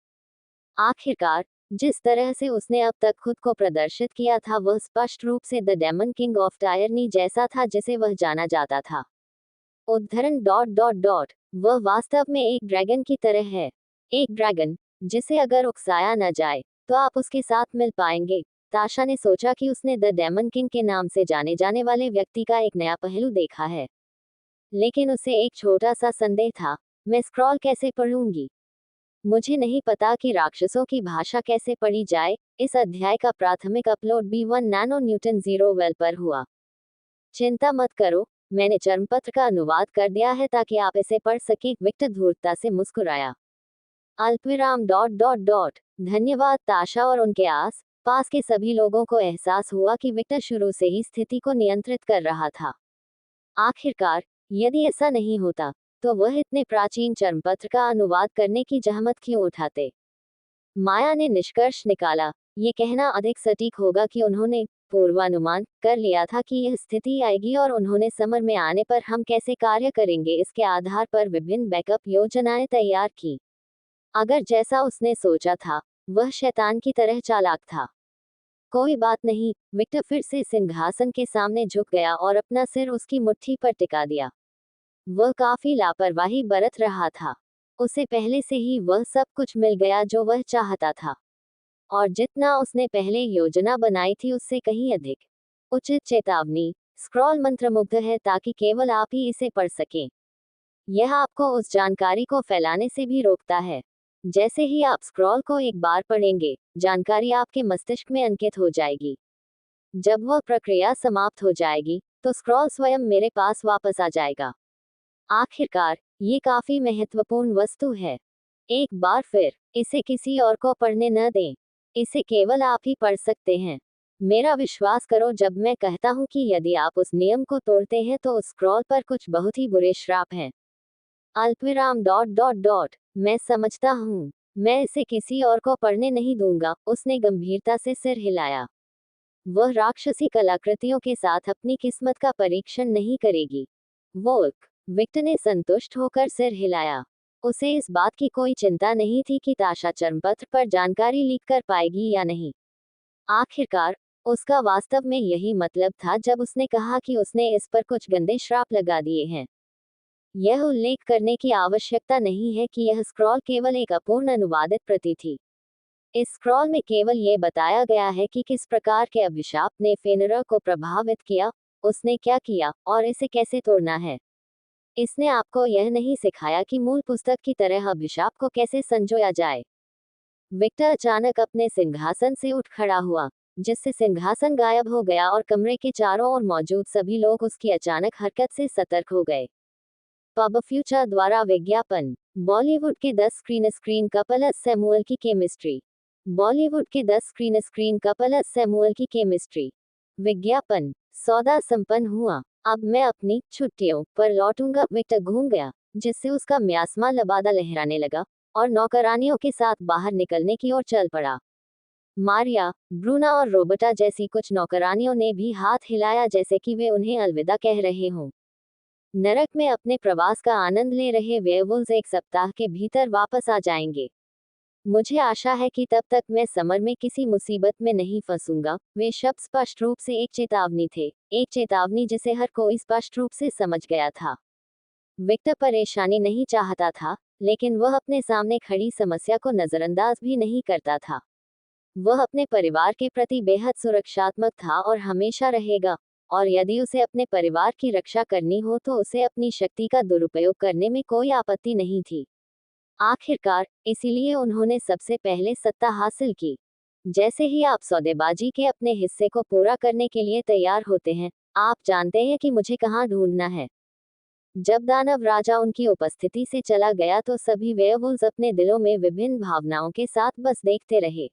S1: आखिरकार, जिस तरह से उसने अब तक खुद को प्रदर्शित किया था वह स्पष्ट रूप से the demon king of tyranny जैसा था जिसे वह जाना जाता था। उद्धरण डॉट डॉट डॉट वह वास्तव में एक ड्रैगन की तरह है, एक ड्रैगन जिसे अगर उकसाया न जाए तो आप उसके साथ मिल पाएंगे। ताशा ने सोचा कि उसने द डेमन किंग के नाम से जाने जाने वाले व्यक्ति का एक नया पहलू देखा है, लेकिन उसे एक छोटा सा संदेह था, मैं स्क्रॉल कैसे पढ़ूंगी? मुझे नहीं पता कि राक्षसों की भाषा कैसे पढ़ी जाए। इस अध्याय का प्राथमिक upload B1 nano Newton 0 well पर हुआ। चिंता मत करो, मैंने चर्मपत्र का अनुवाद कर दिया है ताकि आप इसे पढ़ सकें। विक्टर धूर्तता से मुस्कुराया। अल्पविराम डॉट डॉट डॉट धन्यवाद ताशा और उनके आस पास के सभी लोगों को एहसास हुआ कि विक्टर शुरू से ही स्थिति को नियंत्रित कर रहा था। आखिरकार, यदि ऐसा नहीं होता तो वह इतने प्राचीन चर्मपत्र का अनुवाद करने की जहमत क्यों उठाते? माया ने निष्कर्ष निकाला, ये कहना अधिक सटीक होगा कि उन्होंने पूर्वानुमान कर लिया था कि यह स्थिति आएगी और उन्होंने समर में आने पर हम कैसे कार्य करेंगे इसके आधार पर विभिन्न बैकअप योजनाएं तैयार की। अगर जैसा उसने सोचा था, वह शैतान की तरह चालाक था। कोई बात नहीं, विक्टर फिर से सिंहासन के सामने झुक गया और अपना सिर उसकी मुट्ठी पर टिका दिया। वह काफी लापरवाही बरत रहा था। उसे पहले से ही वह सब कुछ मिल गया जो वह चाहता था, और जितना उसने पहले योजना बनाई थी उससे कहीं अधिक। उचित चेतावनी, स्क्रॉल मंत्रमुग्ध है ताकि केवल आप ही इसे पढ़ सकें। यह आपको उस जानकारी को फैलाने से भी रोकता है। जैसे ही आप स्क्रॉल को एक बार पढ़ेंगे, जानकारी आपके मस्तिष्क में अंकित हो जाएगी। जब वह प्रक्रिया समाप्त हो जाएगी, तो स्क्रॉल स्वयं मेरे पास वापस आ जाएगा। आखिरकार, ये काफी महत्वपूर्ण वस्तु है। एक बार फिर, इसे किसी और को पढ़ने न दें। इसे केवल आप ही पढ़ सकते हैं। मेरा विश्वास करो जब मैं कहता हूँ कि यदि आप उस नियम को तोड़ते हैं तो उस स्क्रॉल पर कुछ बहुत ही बुरे श्राप हैं। अल्पविराम डॉट डॉट डॉट मैं समझता हूँ। मैं इसे किसी और को पढ़ने नहीं दूंगा, उसने गंभीरता से सिर हिलाया। वह राक्षसी कलाकृतियों के साथ अपनी किस्मत का परीक्षण नहीं करेगी। वोल्क, विक्टर ने संतुष्ट होकर सिर हिलाया। उसे इस बात की कोई चिंता नहीं थी कि ताशा चर्मपत्र पर जानकारी लीक कर पाएगी या नहीं। आखिरकार, उसका वास्तव में यही मतलब था जब उसने कहा कि उसने इस पर कुछ गंदे श्राप लगा दिए हैं। यह उल्लेख करने की आवश्यकता नहीं है कि यह स्क्रॉल केवल एक अपूर्ण अनुवादित प्रति थी। इस स्क्रॉल में केवल ये बताया गया है कि किस प्रकार के अभिशाप ने फेनरा को प्रभावित किया, उसने क्या किया, और इसे कैसे तोड़ना है। इसने आपको यह नहीं सिखाया कि मूल पुस्तक की तरह अभिशाप को कैसे संजोया जाए। विक्टर अचानक अपने सिंहासन से उठ खड़ा हुआ, जिससे सिंहासन गायब हो गया और कमरे के चारों ओर मौजूद सभी लोग उसकी अचानक हरकत से सतर्क हो गए। पब फ्यूचर द्वारा विज्ञापन। बॉलीवुड के 10 स्क्रीन कपल्स सैमुअल की केमिस्ट्री। बॉलीवुड के 10 स्क्रीन कपल्स सैमुअल की केमिस्ट्री। विज्ञापन। सौदा संपन्न हुआ। अब मैं अपनी छुट्टियों पर लौटूंगा। विक्टर घूम गया, जिससे उसका म्यास्मा लबादा लहराने लगा और नौकरानियों के साथ बाहर निकलने की ओर चल पड़ा। मारिया, ब्रूना और रोबर्टा जैसी कुछ नौकरानियों ने भी हाथ हिलाया जैसे कि वे उन्हें अलविदा कह रहे हों। नरक में अपने प्रवास का आनंद ले रहे वेयरवुल्व्स एक सप्ताह के भीतर वापस आ जाएंगे। मुझे आशा है कि तब तक मैं समर में किसी मुसीबत में नहीं फंसूंगा। वे शब्द स्पष्ट रूप से एक चेतावनी थे, एक चेतावनी जिसे हर कोई स्पष्ट रूप से समझ गया था। विक्टर परेशानी नहीं चाहता था, लेकिन वह अपने सामने खड़ी समस्या को नजरअंदाज भी नहीं करता था। वह अपने परिवार के प्रति बेहद सुरक्षात्मक था और हमेशा रहेगा, और यदि उसे अपने परिवार की रक्षा करनी हो तो उसे अपनी शक्ति का दुरुपयोग करने में कोई आपत्ति नहीं थी। आखिरकार, इसीलिए उन्होंने सबसे पहले सत्ता हासिल की। जैसे ही आप सौदेबाजी के अपने हिस्से को पूरा करने के लिए तैयार होते हैं, आप जानते हैं कि मुझे कहाँ ढूंढना है। जब दानव राजा उनकी उपस्थिति से चला गया तो सभी वेयरवुल्व्स अपने दिलों में विभिन्न भावनाओं के साथ बस देखते रहे।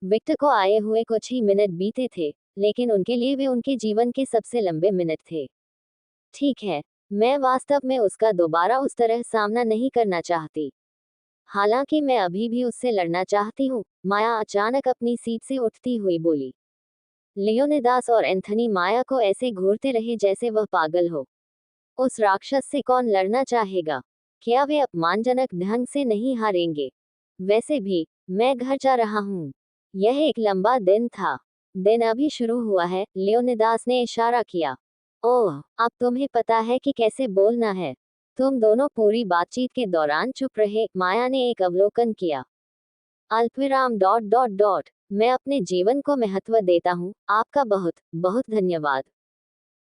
S1: विक्टर को आए हुए कुछ ही मिनट बीते थे, लेकिन उनके लिए वे उनके जीवन के सबसे लंबे मिनट थे। ठीक है, मैं वास्तव में उसका दोबारा उस तरह सामना नहीं करना चाहती। हालांकि मैं अभी भी उससे लड़ना चाहती हूँ, माया अचानक अपनी सीट से उठती हुई बोली। लियोनिदास और एंथनी माया को ऐसे घूरते रहे जैसे वह पागल हो। उस राक्षस से कौन लड़ना चाहेगा? क्या वे अपमानजनक ढंग से नहीं हारेंगे? वैसे भी, मैं घर जा रहा हूँ। यह एक लंबा दिन था। दिन अभी शुरू हुआ है, लियोनिदास ने इशारा किया। ओह, अब तुम्हें पता है कि कैसे बोलना है। तुम दोनों पूरी बातचीत के दौरान चुप रहे। माया ने एक अवलोकन किया। अल्पविराम डॉट डॉट डॉट। मैं अपने जीवन को महत्व देता हूँ, आपका बहुत बहुत धन्यवाद।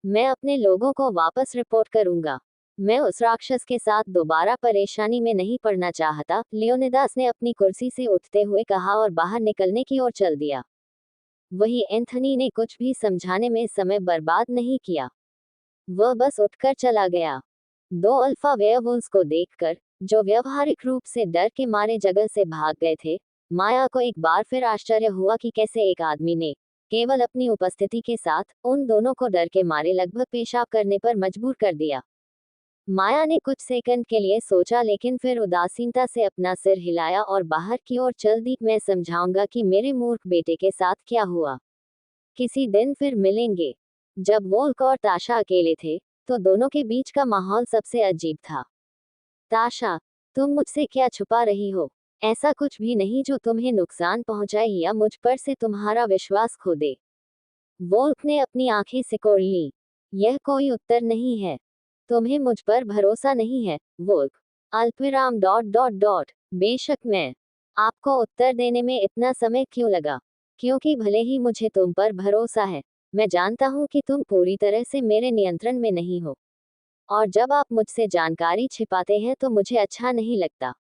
S1: मैं अपने लोगों को वापस रिपोर्ट करूंगा। मैं उस राक्षस के साथ दोबारा परेशानी में नहीं पड़ना चाहता, लियोनिदास ने अपनी कुर्सी से उठते हुए कहा और बाहर निकलने की ओर चल दिया। वही एंथनी ने कुछ भी समझाने में समय बर्बाद नहीं किया। वह बस उठकर चला गया। दो अल्फा वेयरवुल्व्स को देखकर, जो व्यवहारिक रूप से डर के मारे जगह से भाग गए थे, माया को एक बार फिर आश्चर्य हुआ कि कैसे एक आदमी ने केवल अपनी उपस्थिति के साथ उन दोनों को डर के मारे लगभग पेशाब करने पर मजबूर कर दिया। माया ने कुछ सेकंड के लिए सोचा, लेकिन फिर उदासीनता से अपना सिर हिलाया और बाहर की ओर चल दी। मैं समझाऊंगा कि मेरे मूर्ख बेटे के साथ क्या हुआ। किसी दिन फिर मिलेंगे। जब वोल्क और ताशा अकेले थे, तो दोनों के बीच का माहौल सबसे अजीब था। ताशा, तुम मुझसे क्या छुपा रही हो? ऐसा कुछ भी नहीं जो तुम्हें नुकसान पहुंचाए या मुझ पर से तुम्हारा विश्वास खो दे। वोल्क ने अपनी आंखें सिकोड़ ली। यह कोई उत्तर नहीं है। तुम्हें मुझ पर भरोसा नहीं है, वोल्क। अल्पविराम डॉट डॉट डॉट। बेशक मैं। आपको उत्तर देने में इतना समय क्यों लगा? क्योंकि भले ही मुझे तुम पर भरोसा है, मैं जानता हूं कि तुम पूरी तरह से मेरे नियंत्रण में नहीं हो। और जब आप मुझसे जानकारी छिपाते हैं तो मुझे अच्छा नहीं लगता।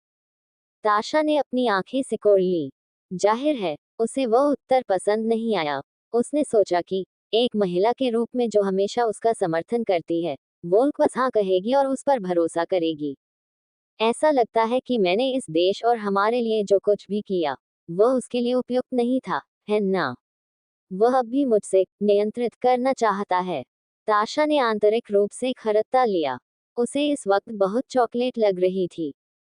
S1: ताशा ने अपनी आंखें सिकोड़ ली। जाहिर है, उसे वह उत्तर पसंद नहीं आया। उसने सोचा कि एक महिला के रूप में जो हमेशा उसका समर्थन करती है, वोल्क बस हाँ कहेगी और उस पर भरोसा करेगी। ऐसा लगता है कि मैंने इस देश और हमारे लिए जो कुछ भी किया, वह उसके लिए उपयुक्त नहीं था, है ना? वह अब भी मुझसे नियंत्रित करना चाहता है। ताशा ने आंतरिक रूप से खरत्ता लिया। उसे इस वक्त बहुत चॉकलेट लग रही थी।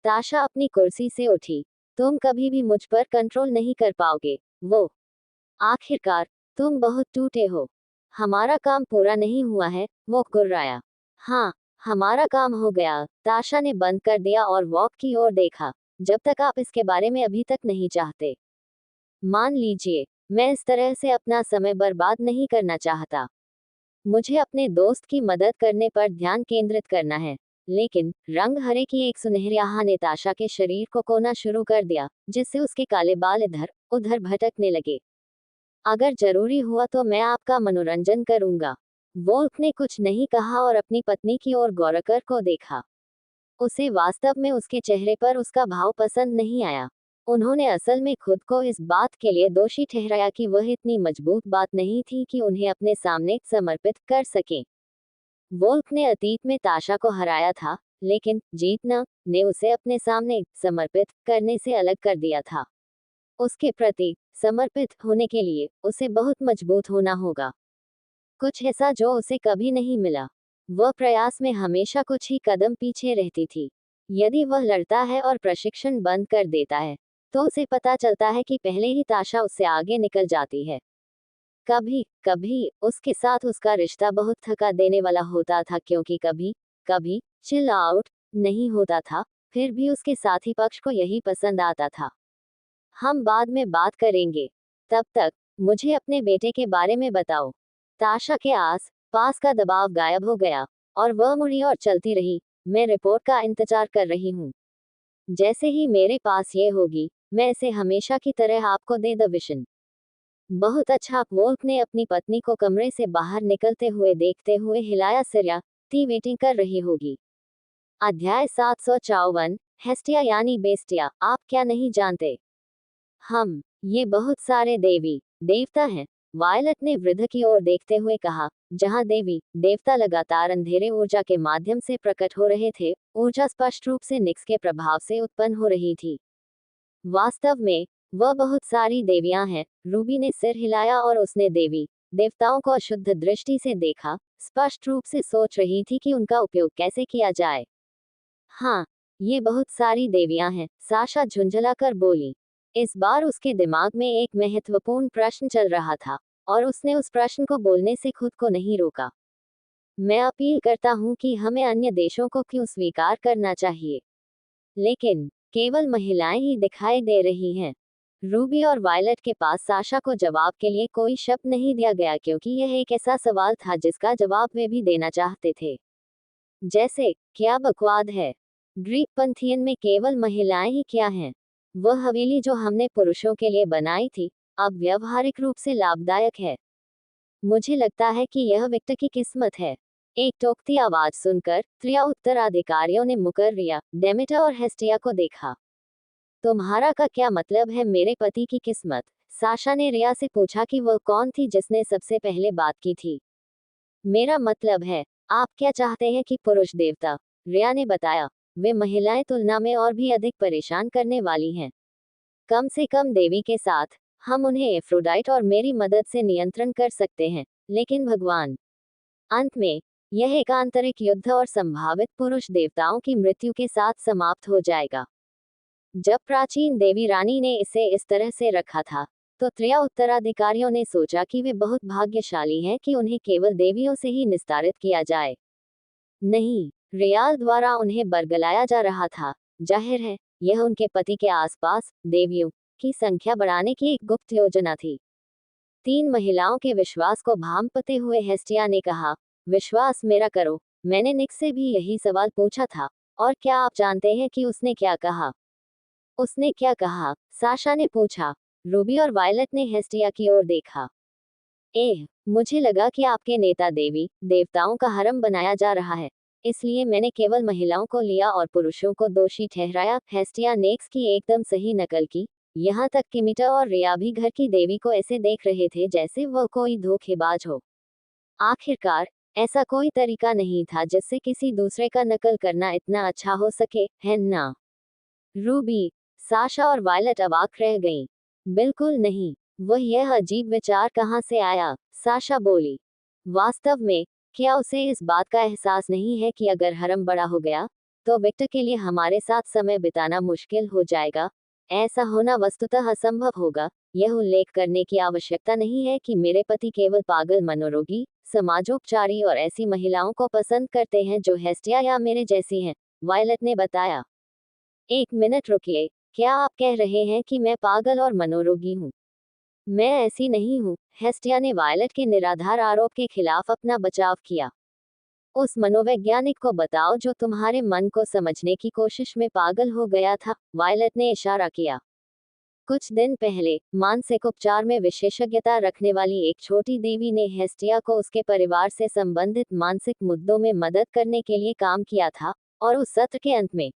S1: ताशा अपनी कुर्सी से उठी। तुम कभी भी मुझ पर कंट्रोल नहीं कर पाओगे। वो आखिरकार, तुम बहुत टूटे हो। हमारा काम पूरा नहीं हुआ है, वो गुर्राया। हाँ, हमारा काम हो गया। ताशा ने बंद कर दिया और वॉक की ओर देखा। जब तक आप इसके बारे में अभी तक नहीं चाहते। मान लीजिए, मैं इस तरह से अपना समय बर्बाद नहीं करना चाहता। मुझे अपने दोस्त की मदद करने पर ध्यान केंद्रित करना है। लेकिन रंग हरे की एक सुनहरी आह ने ताशा के शरीर को कोना शुरू कर दिया, जिससे उसके काले बाल इधर उधर भटकने लगे। अगर जरूरी हुआ तो मैं आपका मनोरंजन करूंगा। वोल्फ ने कुछ नहीं कहा और अपनी पत्नी की ओर गौरकर को देखा। उसे वास्तव में उसके चेहरे पर उसका भाव पसंद नहीं आया। उन्होंने असल में खुद को इस बात के लिए दोषी ठहराया कि वह इतनी मजबूत बात नहीं थी कि उन्हें अपने सामने समर्पित कर सकें। वोल्फ ने अतीत में ताशा को हराया था, लेकिन जीतना ने उसे अपने सामने समर्पित करने से अलग कर दिया था। उसके प्रति समर्पित होने के लिए उसे बहुत मजबूत होना होगा। कुछ ऐसा जो उसे कभी नहीं मिला। वह प्रयास में हमेशा कुछ ही कदम पीछे रहती थी। यदि वह लड़ता है और प्रशिक्षण बंद कर देता है, तो उसे पता चलता है कि पहले ही ताशा उससे आगे निकल जाती है। कभी कभी उसके साथ उसका रिश्ता बहुत थका देने वाला होता था, क्योंकि कभी कभी चिल आउट नहीं होता था। फिर भी उसके साथी पक्ष को यही पसंद आता था। हम बाद में बात करेंगे। तब तक मुझे अपने बेटे के बारे में बताओ। ताशा के आस पास का दबाव गायब हो गया और वह मुड़ी और चलती रही। मैं रिपोर्ट का इंतजार कर रही हूँ। जैसे ही मेरे पास ये होगी, मैं इसे हमेशा की तरह आपको दे द विशन। बहुत अच्छा। वोल्फ ने अपनी पत्नी को कमरे से बाहर निकलते हुए देखते हुए हिलाया सिर। ती वेटिंग कर रही होगी। अध्याय 754। हेस्टिया यानी बेस्टिया। आप क्या नहीं जानते? ये बहुत सारे देवी देवता हैं। वायलट ने वृद्ध की ओर देखते हुए कहा। जहां देवी देवता लगातार अंधेरे ऊर्जा के माध्यम से प्रकट हो रहे थे, ऊर्जा स्पष्ट रूप से निक्स के प्रभाव से उत्पन्न हो रही थी। वास्तव में वह बहुत सारी देवियां हैं। रूबी ने सिर हिलाया और उसने देवी देवताओं को अशुद्ध दृष्टि से देखा, स्पष्ट रूप से सोच रही थी कि उनका उपयोग कैसे किया जाए। हाँ, ये बहुत सारी देवियां हैं, साशा झुंझलाकर बोली। इस बार उसके दिमाग में एक महत्वपूर्ण प्रश्न चल रहा था, और उसने उस प्रश्न को बोलने से खुद को नहीं रोका। मैं अपील करता हूँ कि हमें अन्य देशों को क्यों स्वीकार करना चाहिए, लेकिन केवल महिलाएं ही दिखाई दे रही हैं। रूबी और वायलट के पास साशा को जवाब के लिए कोई शब्द नहीं दिया गया, क्योंकि यह एक ऐसा सवाल था जिसका जवाब वे भी देना चाहते थे। जैसे, क्या बकवाद है? ग्रीक पंथियन में केवल महिलाएं ही क्या हैं? वह हवेली जो हमने पुरुषों के लिए बनाई थी, अब व्यावहारिक रूप से लाभदायक है। मुझे लगता है कि यह विक्टर की किस्मत है। एक टोकती आवाज सुनकर त्रिया उत्तराधिकारियों ने मुकर रिया, डेमेटर और हेस्टिया को देखा। तुम्हारा का क्या मतलब है मेरे पति की किस्मत? साशा ने रिया से पूछा कि वह कौन थी जिसने सबसे पहले बात की थी। मेरा मतलब है, आप क्या चाहते हैं कि पुरुष देवता? रिया ने बताया, वे महिलाएं तुलना में और भी अधिक परेशान करने वाली हैं। कम से कम देवी के साथ, हम उन्हें एफ्रोडाइट और मेरी मदद से नियंत्रण कर सकते हैं, लेकिन भगवान। अंत में, यह एक आंतरिक युद्ध और संभावित पुरुष देवताओं की मृत्यु के साथ समाप्त हो जाएगा। जब प्राचीन देवी रानी ने इसे इस तरह से रखा था, तो त्रिया उत्तराधिकारियों ने सोचा कि वे बहुत भाग्यशाली हैं कि उन्हें केवल देवियों से ही निस्तारित किया जाए। नहीं, रियाल द्वारा उन्हें बरगलाया जा रहा था। जाहिर है, यह उनके पति के आसपास देवियों की संख्या बढ़ाने की एक गुप्त योजना थी। 3 महिलाओं के विश्वास को भांपते हुए हेस्टिया ने कहा, विश्वास मेरा करो, मैंने निक से भी यही सवाल पूछा था, और क्या आप जानते हैं कि उसने क्या कहा? उसने क्या कहा? साशा ने पूछा। रूबी और वायलट ने हेस्टिया की ओर देखा। मुझे लगा कि आपके नेता देवी देवताओं का हरम बनाया जा रहा है, इसलिए मैंने केवल महिलाओं को लिया और पुरुषों को दोषी ठहराया। हेस्टिया ने निक्स की एकदम सही नकल की। यहाँ तक कि मीटा और रिया भी घर की देवी को ऐसे देख रहे थे जैसे वह कोई धोखेबाज हो। आखिरकार, ऐसा कोई तरीका नहीं था जिससे किसी दूसरे का नकल करना इतना अच्छा हो सके, है ना? रूबी, साशा और वायलट अवाक रह गईं। बिल्कुल नहीं। वह यह अजीब विचार कहाँ से आया? साशा बोली। वास्तव में, क्या उसे इस बात का एहसास नहीं है कि अगर हरम बड़ा हो गया, तो विक्टर के लिए हमारे साथ समय बिताना मुश्किल हो जाएगा। ऐसा होना वस्तुतः असंभव होगा। यह उल्लेख करने की आवश्यकता नहीं है कि मेरे पति केवल पागल मनोरोगी, समाजोपचारी और ऐसी महिलाओं को पसंद करते हैं जो हेस्टिया या मेरे जैसी हैं, वायलेट ने बताया। एक मिनट रुकिए, क्या आप कह रहे हैं कि मैं पागल और मनोरोगी हूँ? मैं ऐसी नहीं हूँ, हेस्टिया ने वायलेट के निराधार आरोप के खिलाफ अपना बचाव किया। उस मनोवैज्ञानिक को बताओ जो तुम्हारे मन को समझने की कोशिश में पागल हो गया था, वायलेट ने इशारा किया। कुछ दिन पहले मानसिक उपचार में विशेषज्ञता रखने वाली एक छोटी देवी ने हेस्टिया को उसके परिवार से संबंधित मानसिक मुद्दों में मदद करने के लिए काम किया था, और उस सत्र के अंत में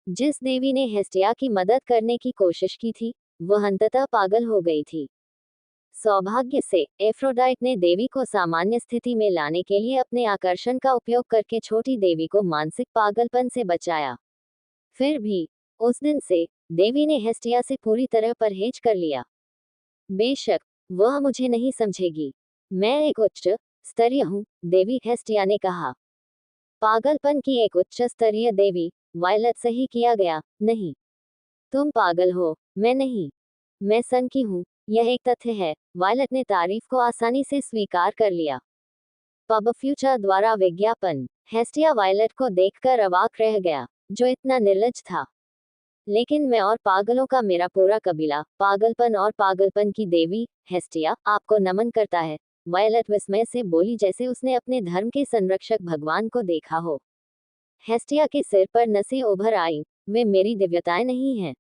S1: जिस देवी ने हेस्टिया की मदद करने की कोशिश की थी, वह अंततः पागल हो गई थी। सौभाग्य से एफ्रोडाइट ने देवी को सामान्य स्थिति में लाने के लिए अपने आकर्षण का उपयोग करके छोटी देवी को मानसिक पागलपन से बचाया। फिर भी उस दिन से देवी ने हेस्टिया से पूरी तरह परहेज कर लिया। बेशक वह मुझे नहीं समझेगी, मैं एक उच्च स्तरीय हूँ, देवी हेस्टिया ने कहा। पागलपन की एक उच्च स्तरीय देवी, वायलेट सही किया गया, नहीं। तुम पागल हो, मैं नहीं। मैं सन की हूँ, यह एक तथ्य है, वायलेट ने तारीफ को आसानी से स्वीकार कर लिया। पब फ्यूचर द्वारा विज्ञापन। हेस्टिया वायलेट को देखकर अवाक रह गया, जो इतना निर्लज था। लेकिन मैं और पागलों का मेरा पूरा कबीला, पागलपन और पागलपन की देवी, हेस्टिया, आपको नमन करता है, वायलेट विस्मय से बोली जैसे उसने अपने धर्म के संरक्षक भगवान को देखा हो। हेस्टिया के सिर पर नसें उभर आईं, वे मेरी दिव्यताएं नहीं हैं।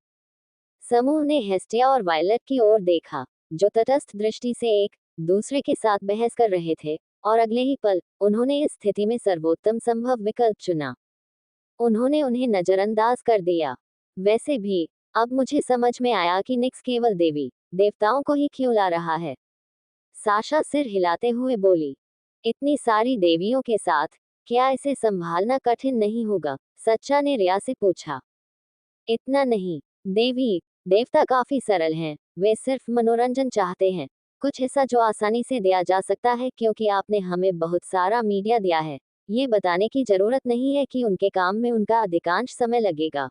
S1: समूह ने हेस्टिया और वायलेट की ओर देखा, जो तटस्थ दृष्टि से एक दूसरे के साथ बहस कर रहे थे, और अगले ही पल उन्होंने इस स्थिति में सर्वोत्तम संभव विकल्प चुना। उन्होंने उन्हें नजरअंदाज कर दिया। वैसे भी अब मुझे समझ में आया कि निक्स केवल देवी देवताओं को ही क्यों ला रहा है। साशा सिर हिलाते हुए बोली, इतनी सारी देवियों के साथ क्या इसे संभालना कठिन नहीं होगा? सच्चा ने रिया से पूछा। इतना नहीं, देवी देवता काफी सरल हैं, वे सिर्फ मनोरंजन चाहते हैं, कुछ हिस्सा जो आसानी से दिया जा सकता है क्योंकि आपने हमें बहुत सारा मीडिया दिया है। ये बताने की जरूरत नहीं है कि उनके काम में उनका अधिकांश समय लगेगा।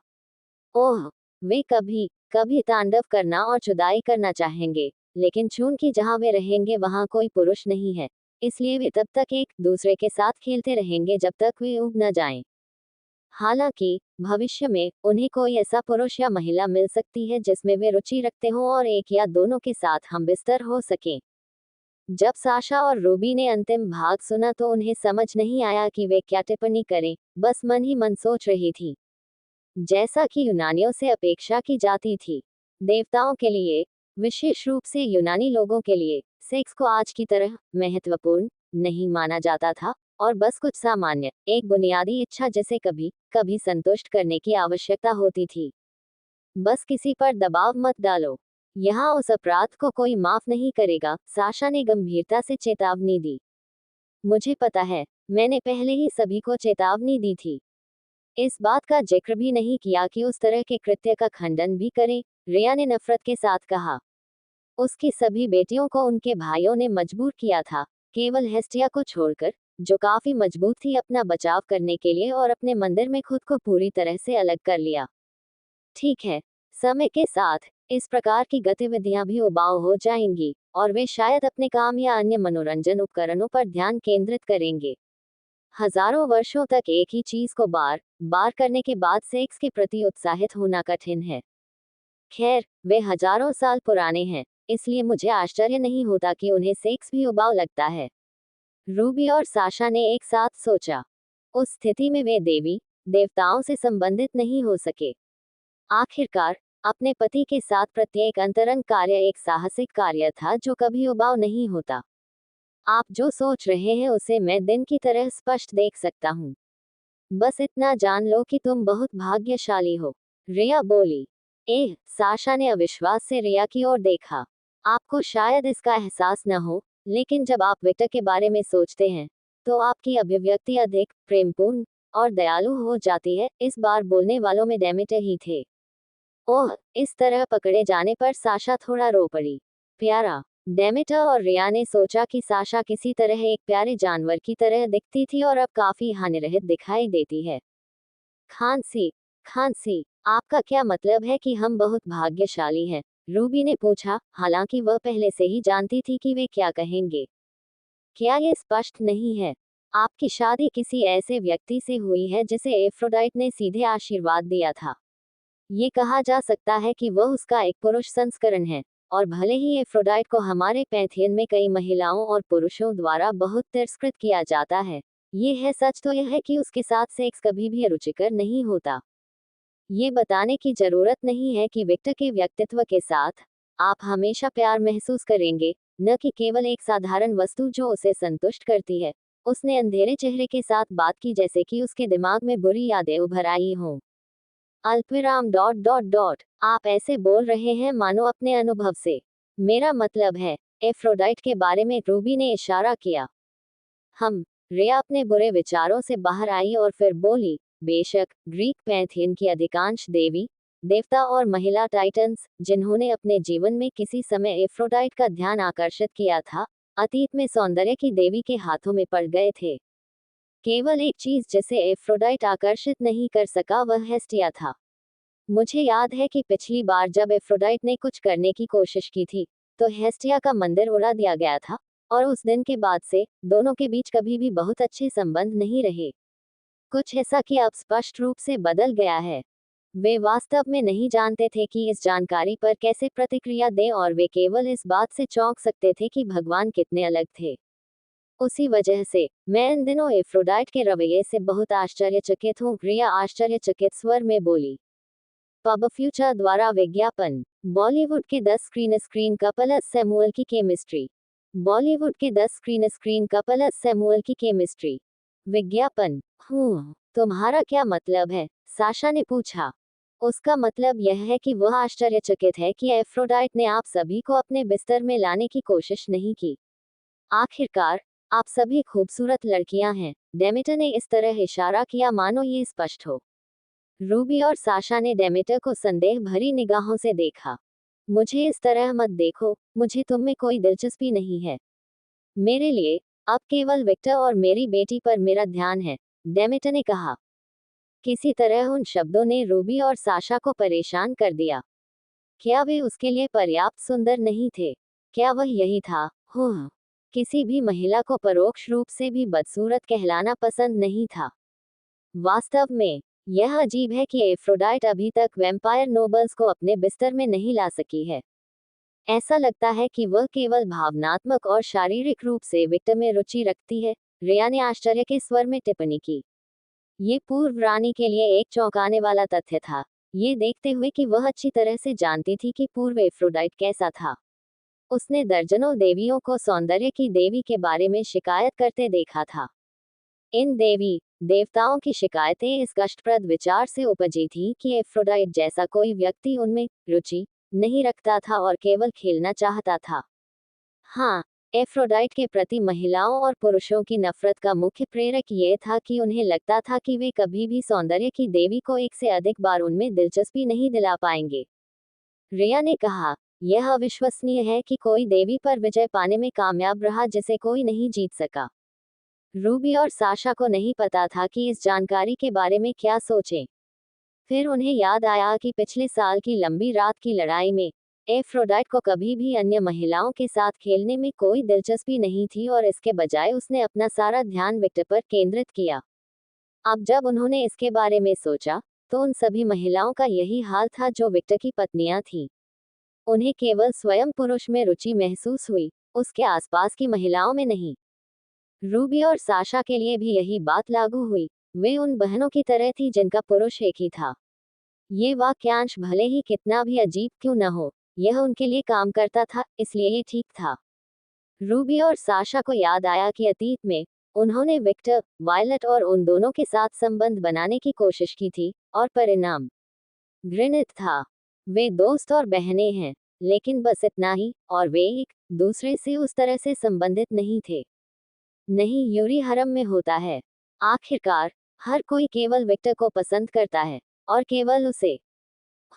S1: ओह, वे कभी कभी तांडव करना और जुदाई करना चाहेंगे, लेकिन चूंकि जहां वे रहेंगे वहां कोई पुरुष नहीं है, इसलिए वे तब तक एक दूसरे के साथ खेलते रहेंगे जब तक वे उग न जाएं। हालांकि भविष्य में उन्हें कोई ऐसा पुरुष या महिला मिल सकती है जिसमें वे रुचि रखते हों और एक या दोनों के साथ हम बिस्तर हो सकें। जब साशा और रूबी ने अंतिम भाग सुना तो उन्हें समझ नहीं आया कि वे क्या टिप्पणी करें, बस मन ही मन सोच रही थी। जैसा कि यूनानियों से अपेक्षा की जाती थी, देवताओं के लिए, विशेष रूप से यूनानी लोगों के लिए, सेक्स को आज की तरह महत्वपूर्ण नहीं माना जाता था, और बस कुछ सामान्य, एक बुनियादी इच्छा जिसे कभी कभी संतुष्ट करने की आवश्यकता होती थी। बस किसी पर दबाव मत डालो, यहाँ उस अपराध को कोई माफ नहीं करेगा, साशा ने गंभीरता से चेतावनी दी। मुझे पता है, मैंने पहले ही सभी को चेतावनी दी थी। इस बात का जिक्र भी नहीं किया कि उस तरह के कृत्य का खंडन भी करें, रिया ने नफरत के साथ कहा। उसकी सभी बेटियों को उनके भाइयों ने मजबूर किया था, केवल हेस्टिया को छोड़कर, जो काफी मजबूत थी अपना बचाव करने के लिए और अपने मंदिर में खुद को पूरी तरह से अलग कर लिया। ठीक है, समय के साथ इस प्रकार की गतिविधियां भी उबाऊ हो जाएंगी, और वे शायद अपने काम या अन्य मनोरंजन उपकरणों पर ध्यान केंद्रित करेंगे। हजारों वर्षों तक एक ही चीज को बार बार करने के बाद सेक्स के प्रति उत्साहित होना कठिन है। खैर, वे हजारों साल पुराने हैं, इसलिए मुझे आश्चर्य नहीं होता कि उन्हें सेक्स भी उबाऊ लगता है। रूबी और साशा ने एक साथ सोचा। उस स्थिति में वे देवी देवताओं से संबंधित नहीं हो सके। आखिरकार अपने पति के साथ प्रत्येक अंतरंग कार्य एक साहसिक कार्य था जो कभी उबाऊ नहीं होता। आप जो सोच रहे हैं उसे मैं दिन की तरह स्पष्ट देख सकता हूँ। बस इतना जान लो कि तुम बहुत भाग्यशाली हो, रिया बोली। साशा ने अविश्वास से रिया की ओर देखा। आपको शायद इसका एहसास न हो, लेकिन जब आप विक्टर के बारे में सोचते हैं, तो आपकी अभिव्यक्ति अधिक प्रेमपूर्ण और दयालु हो जाती है। इस बार बोलने वालों में डेमेटर ही थे। ओह, इस तरह पकड़े जाने पर साशा थोड़ा रो पड़ी। प्यारा, डेमेटर और रिया ने सोचा कि साशा किसी तरह एक प्यारे जानवर की तरह दिखती थी और अब काफी हानिरहित दिखाई देती है। खांसी, खांसी, आपका क्या मतलब है कि हम बहुत भाग्यशाली हैं? रूबी ने पूछा, हालांकि वह पहले से ही जानती थी कि वे क्या कहेंगे। क्या ये स्पष्ट नहीं है? आपकी शादी किसी ऐसे व्यक्ति से हुई है जिसे एफ्रोडाइट ने सीधे आशीर्वाद दिया था। ये कहा जा सकता है कि वह उसका एक पुरुष संस्करण है, और भले ही एफ्रोडाइट को हमारे पैंथियन में कई महिलाओं और पुरुषों द्वारा बहुत तिरस्कृत किया जाता है, ये है सच तो यह है कि उसके साथ सेक्स कभी भी रुचिकर नहीं होता। ये बताने की जरूरत नहीं है कि विक्टर के व्यक्तित्व के साथ आप हमेशा प्यार महसूस करेंगे, न कि केवल एक साधारण वस्तु जो उसे संतुष्ट करती है। उसने अंधेरे चेहरे के साथ बात की जैसे कि उसके दिमाग में बुरी यादें उभर आई हों। अल्पविराम डॉट डॉट डॉट, आप ऐसे बोल रहे हैं मानो अपने अनुभव से। मेरा मतलब है, एफ्रोडाइट के बारे में रूबी ने इशारा किया। हम रिया अपने बुरे विचारों से बाहर आई और फिर बोली, बेशक ग्रीक पैंथियन की अधिकांश देवी देवता और महिला टाइटन्स जिन्होंने अपने जीवन में किसी समय एफ्रोडाइट का ध्यान आकर्षित किया था, अतीत में सौंदर्य की देवी के हाथों में पड़ गए थे। केवल एक चीज जिसे एफ्रोडाइट आकर्षित नहीं कर सका वह हेस्टिया था। मुझे याद है कि पिछली बार जब एफ्रोडाइट ने कुछ करने की कोशिश की थी, तो हेस्टिया का मंदिर उड़ा दिया गया था, और उस दिन के बाद से दोनों के बीच कभी भी बहुत अच्छे संबंध नहीं रहे। कुछ ऐसा कि अब स्पष्ट रूप से बदल गया है। वे वास्तव में नहीं जानते थे कि इस जानकारी पर कैसे प्रतिक्रिया दें, और वे केवल इस बात से चौंक सकते थे कि भगवान कितने अलग थे। उसी वजह से मैं इन दिनों एफ्रोडाइट के रवैये से बहुत आश्चर्यचकित हूँ, रिया आश्चर्यचकित स्वर में बोली। पब फ्यूचर द्वारा विज्ञापन। बॉलीवुड के 10 स्क्रीन स्क्रीन कपल सैमुअल की केमिस्ट्री। बॉलीवुड के 10 स्क्रीन स्क्रीन कपल सैमुअल की केमिस्ट्री। विज्ञापन। तुम्हारा क्या मतलब है? साशा ने पूछा। उसका मतलब यह है कि वह आश्चर्यचकित है कि एफ्रोडाइट ने आप सभी को अपने बिस्तर में लाने की कोशिश नहीं की। आखिरकार, आप सभी खूबसूरत लड़कियां हैं। डेमेटर ने इस तरह इशारा किया मानो ये स्पष्ट हो। रूबी और साशा ने डेमेटर को संदेह भरी निगाहों से देखा। मुझे इस तरह मत देखो, मुझे तुम में कोई दिलचस्पी नहीं है। मेरे लिए अब केवल विक्टर और मेरी बेटी पर मेरा ध्यान है, डेमेटर ने कहा। किसी तरह उन शब्दों ने रूबी और साशा को परेशान कर दिया। क्या वे उसके लिए पर्याप्त सुंदर नहीं थे? क्या वह यही था? किसी भी महिला को परोक्ष रूप से भी बदसूरत कहलाना पसंद नहीं था। वास्तव में यह अजीब है कि एफ्रोडाइट अभी तक वैम्पायर नोबल्स को अपने बिस्तर में नहीं ला सकी है। ऐसा लगता है कि वह केवल भावनात्मक और शारीरिक रूप से विक्टर में रुचि रखती है, रिया ने आश्चर्य के स्वर में टिप्पणी की। ये पूर्व रानी के लिए एक चौंकाने वाला तथ्य था, ये देखते हुए कि वह अच्छी तरह से जानती थी कि पूर्व एफ्रोडाइट कैसा था। उसने दर्जनों देवियों को सौंदर्य की देवी के बारे में शिकायत करते देखा था। इन देवी देवताओं की शिकायतें इस कष्टप्रद विचार से उपजी थी कि एफ्रोडाइट जैसा कोई व्यक्ति उनमें रुचि नहीं रखता था और केवल खेलना चाहता था। हाँ, एफ्रोडाइट के प्रति महिलाओं और पुरुषों की नफरत का मुख्य प्रेरक ये था कि उन्हें लगता था कि वे कभी भी सौंदर्य की देवी को एक से अधिक बार उनमें दिलचस्पी नहीं दिला पाएंगे। रिया ने कहा, यह अविश्वसनीय है कि कोई देवी पर विजय पाने में कामयाब रहा जिसे कोई नहीं जीत सका। रूबी और साशा को नहीं पता था कि इस जानकारी के बारे में क्या सोचें। फिर उन्हें याद आया कि पिछले साल की लंबी रात की लड़ाई में एफ्रोडाइट को कभी भी अन्य महिलाओं के साथ खेलने में कोई दिलचस्पी नहीं थी, और इसके बजाय उसने अपना सारा ध्यान विक्टर पर केंद्रित किया। अब जब उन्होंने इसके बारे में सोचा, तो उन सभी महिलाओं का यही हाल था जो विक्टर की पत्नियां थीं। उन्हें केवल स्वयं पुरुष में रुचि महसूस हुई, उसके आसपास की महिलाओं में नहीं। रूबी और साशा के लिए भी यही बात लागू हुई। वे उन बहनों की तरह थी जिनका पुरुष एक ही था। ये वाक्यांश भले ही कितना भी अजीब क्यों न हो, यह उनके लिए काम करता था, इसलिए ये ठीक था। रूबी और साशा को याद आया कि अतीत में उन्होंने विक्टर, वायलट और उन दोनों के साथ संबंध बनाने की कोशिश की थी, और परिणाम घृणित था। वे दोस्त और बहनें हैं, लेकिन बस इतना ही, और वे एक दूसरे से उस तरह से संबंधित नहीं थे। नहीं, यूरी हरम में होता है। आखिरकार हर कोई केवल विक्टर को पसंद करता है, और केवल उसे।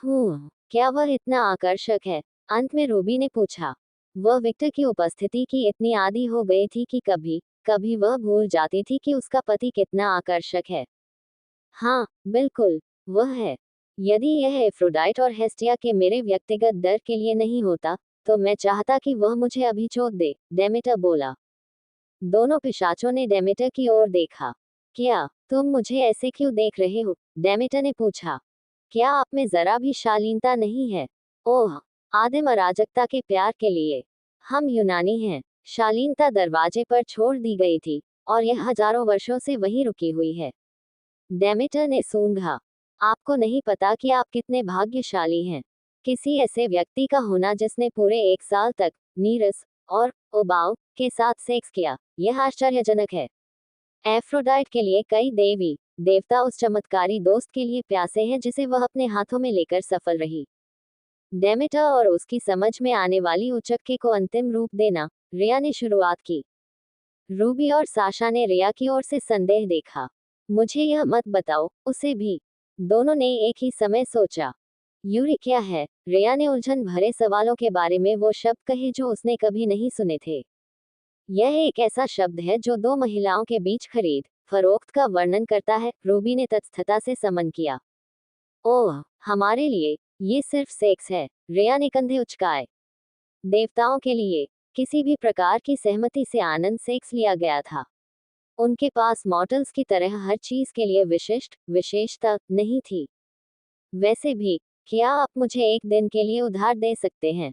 S1: क्या वह इतना आकर्षक है? अंत में रूबी ने पूछा। वह विक्टर की उपस्थिति की इतनी आदी हो गई थी कि कभी कभी वह भूल जाती थी कि उसका पति कितना आकर्षक है। हाँ, बिल्कुल, वह है। यदि यह एफ्रोडाइट और हेस्टिया के मेरे व्यक्तिगत डर के लिए नहीं होता, तो मैं चाहता कि वह मुझे अभी छोड़ दे, डेमेटर बोला। दोनों पिशाचों ने डेमेटर की ओर देखा। क्या तुम मुझे ऐसे क्यों देख रहे हो? डेमेटर ने पूछा। क्या आप में जरा भी शालीनता नहीं है? ओह, आदिम अराजकता के प्यार के लिए। हम यूनानी हैं। शालीनता दरवाजे पर छोड़ दी गई थी, और यह हजारों वर्षों से वहीं रुकी हुई है। डेमेटर ने सूंघा। आपको नहीं पता कि आप कितने भाग्यशाली हैं। किसी ऐसे व्यक्ति का होना जिसने पूरे 1 साल तक नीरस और उबाऊ के साथ सेक्स किया, यह आश्चर्यजनक है। एफ्रोडाइट के लिए कई देवी देवता उस चमत्कारी दोस्त के लिए प्यासे हैं जिसे वह अपने हाथों में लेकर सफल रही। डेमेटर और उसकी समझ में आने वाली उचक्के को अंतिम रूप देना, रिया ने शुरुआत की। रूबी और साशा ने रिया की ओर से संदेह देखा। मुझे यह मत बताओ, उसे भी। दोनों ने एक ही समय सोचा। यूरी क्या है? रिया ने उलझन भरे सवालों के बारे में वो शब्द कहे जो उसने कभी नहीं सुने थे। यह एक ऐसा शब्द है जो दो महिलाओं के बीच खरीद फरोख्त का वर्णन करता है, रूबी ने तत्स्थता से समन किया। ओह, हमारे लिए ये सिर्फ सेक्स है, रिया ने कंधे उचकाए। देवताओं के लिए किसी भी प्रकार की सहमति से आनंद सेक्स लिया गया था। उनके पास मॉडल्स की तरह हर चीज के लिए विशिष्ट विशेषता नहीं थी। वैसे भी, क्या आप मुझे एक दिन के लिए उधार दे सकते हैं?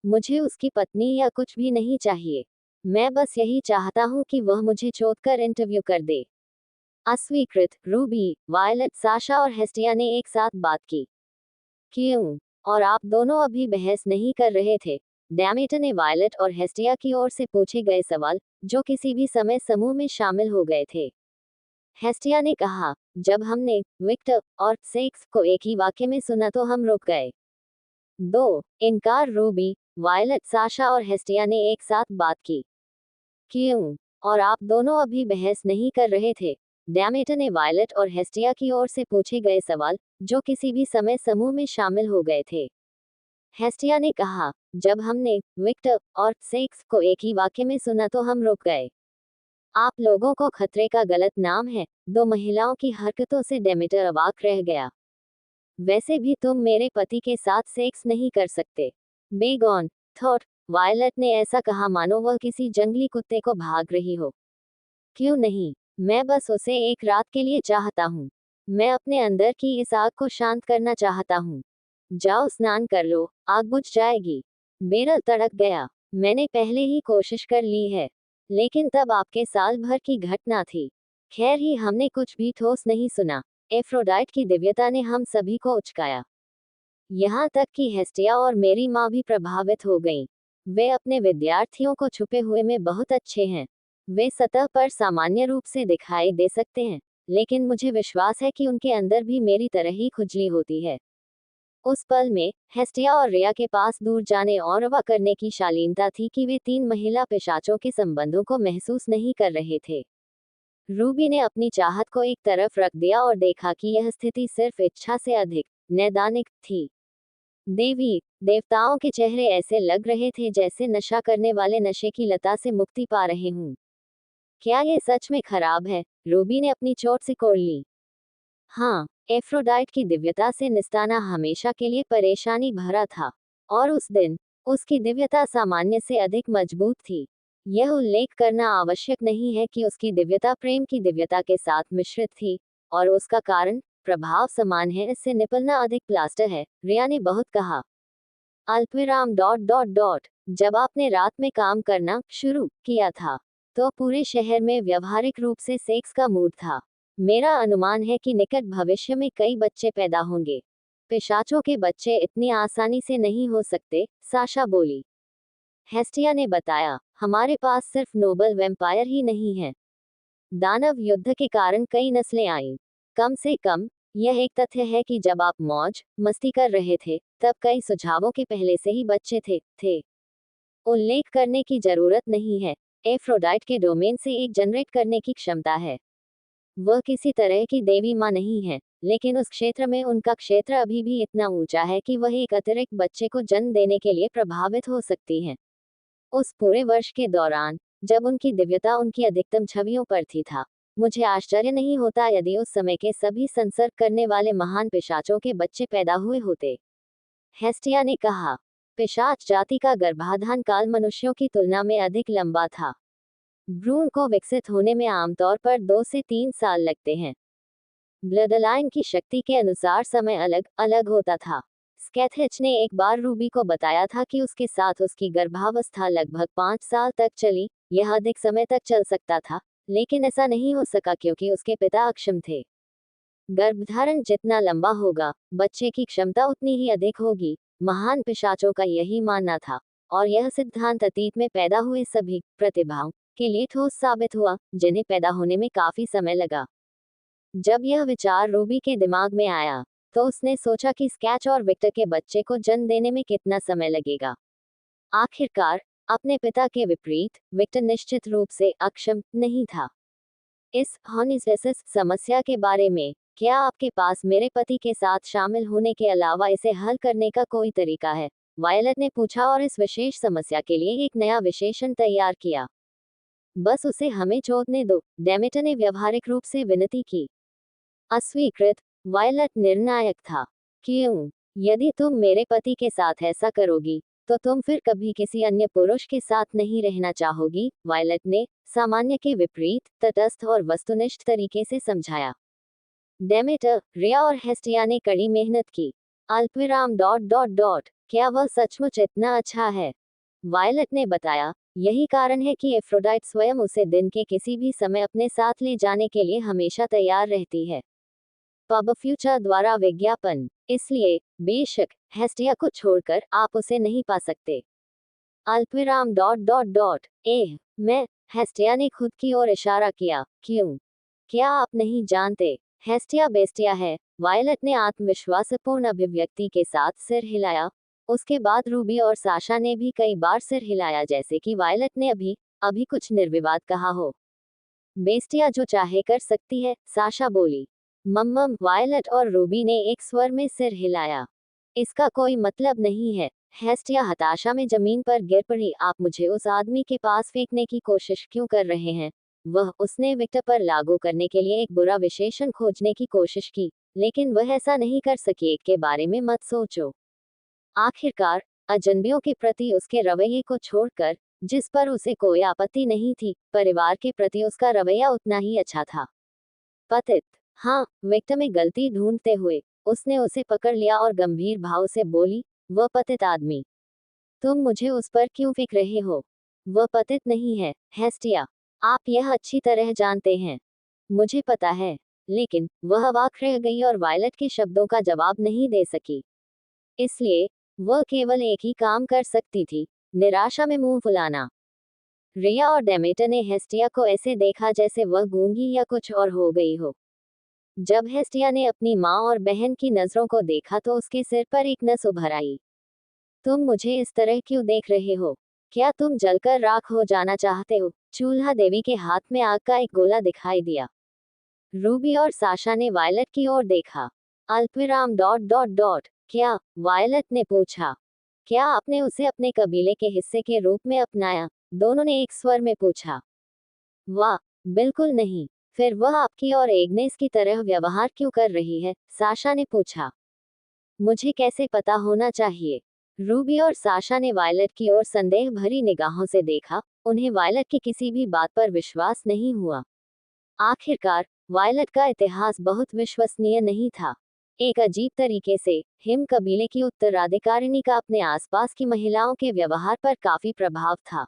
S1: मुझे उसकी पत्नी या कुछ भी नहीं चाहिए। मैं बस यही चाहता हूँ कि वह मुझे छोड़कर इंटरव्यू कर दे। अस्वीकृत। रूबी, वायलट, साशा और हेस्टिया ने एक साथ बात की। क्यों? और आप दोनों अभी बहस नहीं कर रहे थे? डैमेटर ने वायलट और हेस्टिया की ओर से पूछे गए सवाल, जो किसी भी समय समूह में शामिल हो गए थे। हेस्टिया ने कहा, जब हमने विक्टर और सेक्स को एक ही वाक्य में सुना तो हम रुक गए। 2. इनकार। रूबी, वायलट, साशा और हेस्टिया ने एक साथ बात की। क्यों? और आप दोनों अभी बहस नहीं कर रहे थे? डैमेटर ने वायलट और हेस्टिया की ओर से पूछे गए सवाल, जो किसी भी समय समूह में शामिल हो गए थे। हेस्टिया ने कहा, जब हमने विक्टर और सेक्स को एक ही वाक्य में सुना तो हम रुक गए। आप लोगों को खतरे का गलत नाम है। दो महिलाओं की हरकतों से डेमेटर अवाक रह गया। वैसे भी तुम मेरे पति के साथ सेक्स नहीं कर सकते। Baygon thought. वायलट ने ऐसा कहा मानो वह किसी जंगली कुत्ते को भाग रही हो। क्यों नहीं? मैं बस उसे एक रात के लिए चाहता हूँ। मैं अपने अंदर की इस आग को शांत करना चाहता हूँ। जाओ स्नान कर लो, आग बुझ जाएगी। बेरल तड़क गया। मैंने पहले ही कोशिश कर ली है, लेकिन तब आपके साल भर की घटना थी। खैर ही हमने कुछ भी ठोस नहीं सुना। एफ्रोडाइट की दिव्यता ने हम सभी को उचकाया। यहाँ तक कि हेस्टिया और मेरी माँ भी प्रभावित हो गईं। वे अपने विद्यार्थियों को छुपे हुए में बहुत अच्छे हैं। वे सतह पर सामान्य रूप से दिखाई दे सकते हैं, लेकिन मुझे विश्वास है कि उनके अंदर भी मेरी तरह ही खुजली होती है। उस पल में हेस्टिया और रिया के पास दूर जाने और अवा करने की शालीनता थी कि वे तीन महिला पिशाचों के संबंधों को महसूस नहीं कर रहे थे। रूबी ने अपनी चाहत को एक तरफ रख दिया और देखा कि यह स्थिति सिर्फ इच्छा से अधिक नैदानिक थी। देवी देवताओं के चेहरे ऐसे लग रहे थे जैसे नशा करने वाले नशे की लता से मुक्ति पा रहे हूँ। क्या ये सच में खराब है? रूबी ने अपनी चोट सिकोड़ ली। हाँ, एफ्रोडाइट की दिव्यता से निस्ताना हमेशा के लिए परेशानी भरा था, और उस दिन उसकी दिव्यता सामान्य से अधिक मजबूत थी। यह उल्लेख करना आवश्यक नहीं है कि उसकी दिव्यता प्रेम की दिव्यता के साथ मिश्रित थी, और उसका कारण प्रभाव समान है, इससे निपलना अधिक प्लास्टर है, रिया ने बहुत कहा। अल्पविराम डॉट डॉट डॉट जब आपने रात में काम करना शुरू किया था, तो पूरे शहर में व्यवहारिक रूप से सेक्स का मूड था। मेरा अनुमान है कि निकट भविष्य में कई बच्चे पैदा होंगे। पिशाचों के बच्चे इतनी आसानी से नहीं हो सकते, साशा बोली। हेस्टिया ने बताया, हमारे पास सिर्फ नोबल वैम्पायर ही नहीं है। दानव युद्ध के कारण कई नस्लें आईं। कम से कम यह एक तथ्य है कि जब आप मौज मस्ती कर रहे थे, तब कई सुझावों के पहले से ही बच्चे थे। उल्लेख करने की जरूरत नहीं है, एफ्रोडाइट के डोमेन से एक जनरेट करने की क्षमता है। वह किसी तरह की देवी माँ नहीं है, लेकिन उस क्षेत्र में उनका क्षेत्र अभी भी इतना ऊंचा है कि वह एक अतिरिक्त बच्चे को जन्म देने के लिए प्रभावित हो सकती हैं। उस पूरे वर्ष के दौरान, जब उनकी दिव्यता उनकी अधिकतम छवियों पर थी था, मुझे आश्चर्य नहीं होता यदि उस समय के सभी संसर्ग करने वाले महान पिशाचों के बच्चे पैदा हुए होते। हेस्टिया ने कहा, पिशाच जाति का गर्भाधान काल मनुष्यों की तुलना में अधिक लंबा था। भ्रूण को विकसित होने में आमतौर पर 2 से 3 साल लगते हैं। ब्लडलाइन की शक्ति के अनुसार समय अलग अलग होता था। स्कैथेच ने एक बार रूबी को बताया था कि उसके साथ उसकी गर्भावस्था लगभग 5 साल तक चली। यह अधिक समय तक चल सकता था, लेकिन ऐसा नहीं हो सका क्योंकि उसके पिता अक्षम थे। गर्भधारण जितना लंबा होगा, बच्चे की क्षमता उतनी ही अधिक होगी। महान पिशाचों का यही मानना था, और यह सिद्धांत अतीत में पैदा हुए सभी प्रतिभाओं के लिए ठोस साबित हुआ, जिन्हें पैदा होने में काफी समय लगा। जब यह विचार रूबी के दिमाग में आया, तो उसने सोचा कि स्कैच और विक्टर के बच्चे को जन्म देने में कितना समय लगेगा। आखिरकार, अपने पिता के विपरीत, विक्टर निश्चित रूप से अक्षम नहीं था। इस हॉनिजेसिस समस्या के बारे में क्या आपके पास मेरे पति के साथ शामिल होने के अलावा इसे हल करने का कोई तरीका है? वायलट ने पूछा और इस विशेष समस्या के लिए एक नया विशेषण तैयार किया। बस उसे हमें छोड़ने दो, डेमेटर ने व्यावहारिक रूप से विनती की। अस्वीकृत, वायलट निर्णायक था। क्यों? यदि तुम मेरे पति के साथ ऐसा करोगी, तो तुम फिर कभी किसी अन्य पुरुष के साथ नहीं रहना चाहोगी, वायलट ने सामान्य के विपरीत तटस्थ और वस्तुनिष्ठ तरीके से समझाया। डेमेटर, रिया और हेस्टिया ने कड़ी मेहनत की। अल्पविराम डॉट डॉट डॉट, क्या वह सचमुच इतना अच्छा है? वायलट ने बताया, यही कारण है कि एफ्रोडाइट स्वयं उसे दिन के किसी भी समय अपने साथ ले जाने के लिए हमेशा तैयार रहती है। पब फ्यूचर द्वारा विज्ञापन। इसलिए, बेशक, हेस्टिया को छोड़कर आप उसे नहीं पा सकते। अल्पविराम डॉट डॉट डॉट, मैं, हेस्टिया ने खुद की ओर इशारा किया। क्यों? क्या आप नहीं जानते? हेस्टिया बेस्टिया है, वायलट ने आत्मविश्वासपूर्ण अभिव्यक्ति के साथ सिर हिलाया। उसके बाद रूबी और साशा ने भी कई बार सिर हिलाया, जैसे कि वायलट ने अभी कुछ निर्विवाद कहा हो। बेस्टिया जो चाहे कर सकती है, साशा बोली। मम्मम, वायलट और रूबी ने एक स्वर में सिर हिलाया। इसका कोई मतलब नहीं है। हेस्टिया हताशा में जमीन पर गिर पड़ी। आप मुझे उस आदमी के पास फेंकने की कोशिश क्यों कर रहे हैं? उसने विक्टर पर लागू करने के लिए एक बुरा विशेषण खोजने की कोशिश की, लेकिन वह ऐसा नहीं कर सकी। के बारे में मत सोचो। आखिरकार, अजनबियों के प्रति उसके रवैये को छोड़कर, जिस पर उसे कोई आपत्ति नहीं थी, परिवार के प्रति उसका रवैया उतना ही अच्छा था। पतित, हाँ, विक्टर में गलती ढूंढते हुए, उसने उसे पकड़ लिया और गंभीर भाव से बोली, वह पतित आदमी। तुम मुझे उस पर क्यों फेंक रहे हो? वह पतित नहीं है, हेस्टिया। आप यह अच्छी तरह जानते हैं। मुझे पता है। लेकिन, वह अवाक रह गई और वायलट के शब्दों का जवाब नहीं दे सकी। इसलिए, वह केवल एक ही काम कर सकती थी, निराशा में मुंह फुलाना। रिया और डेमेटर ने हेस्टिया को ऐसे देखा जैसे वह गूंगी या कुछ और हो गई हो। जब हेस्टिया ने अपनी माँ और बहन की नजरों को देखा तो उसके सिर पर एक नस उभर आई। तुम मुझे इस तरह क्यों देख रहे हो? क्या तुम जलकर राख हो जाना चाहते हो? चूल्हा देवी के हाथ में आग का एक गोला दिखाई दिया। रूबी और साशा ने वायलट की ओर देखा। अल्पविराम डॉट डॉट डॉट, क्या? वायलट ने पूछा। क्या आपने उसे अपने कबीले के हिस्से के रूप में अपनाया? दोनों ने एक स्वर में पूछा। वाह, बिल्कुल नहीं। फिर वह आपकी और एग्नेस की तरह व्यवहार क्यों कर रही है? साशा ने पूछा। मुझे कैसे पता होना चाहिए? रूबी और साशा ने वायलट की ओर संदेह भरी निगाहों से देखा। उन्हें वायलट की किसी भी बात पर विश्वास नहीं हुआ। आखिरकार, वायलट का इतिहास बहुत विश्वसनीय नहीं था। एक अजीब तरीके से, हिम कबीले की उत्तराधिकारिणी का अपने आसपास की महिलाओं के व्यवहार पर काफी प्रभाव था।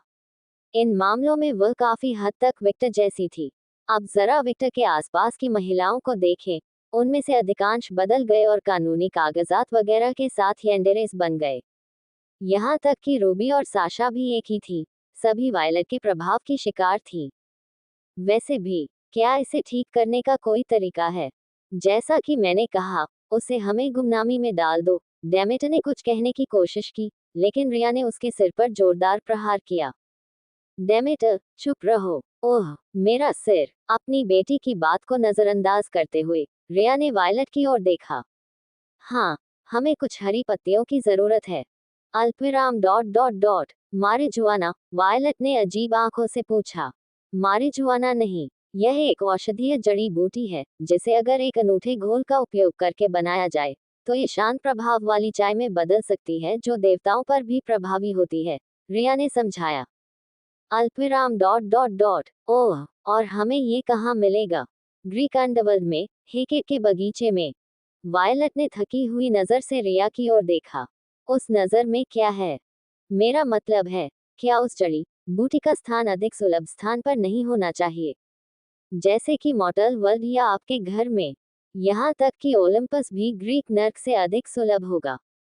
S1: इन मामलों में वह काफी हद तक विक्टर जैसी थी। अब जरा विक्टर के आसपास की महिलाओं को देखें। उनमें से अधिकांश बदल गए और कानूनी कागजात वगैरह के साथ येंडेरेस बन गए। यहाँ तक कि रूबी और साशा भी एक ही थी। सभी वायलट के प्रभाव की शिकार थी। वैसे भी, क्या इसे ठीक करने का कोई तरीका है? जैसा कि मैंने कहा, उसे हमें गुमनामी में डाल दो। डेमेटर ने कुछ कहने की कोशिश की, लेकिन रिया ने उसके सिर पर जोरदार प्रहार किया। डेमेटर, चुप रहो। ओह, मेरा सिर। अपनी बेटी की बात को नजरअंदाज करते हुए, रिया ने वायलट की ओर देखा। हाँ, हमें कुछ हरी पत्तियों की जरूरत है। अल्पविराम dot dot dot, marijuana, violet ने अजीब आंखों से पूछा। मारिजुआना नहीं, यह एक औषधीय जड़ी बूटी है जिसे अगर एक अनूठे घोल का उपयोग करके बनाया जाए तो ये शांत प्रभाव वाली चाय में बदल सकती है जो देवताओं पर भी प्रभावी होती है, रिया ने समझाया। अल्पविराम डॉट डॉट डॉट ओह, और हमें ये कहाँ मिलेगा? ग्रीक अंडरवर्ल्ड में, हेकेट के बगीचे में। वायलट ने थकी हुई नजर से रिया की ओर देखा। उस नजर में क्या है? मेरा मतलब है, क्या उस जड़ी बूटी का स्थान अधिक सुलभ स्थान पर नहीं होना चाहिए, जैसे कि मॉर्टल वर्ल्ड या आपके घर में? यहाँ तक कि ओलंपस भी ग्रीक नर्क से अधिक सुलभ होगा।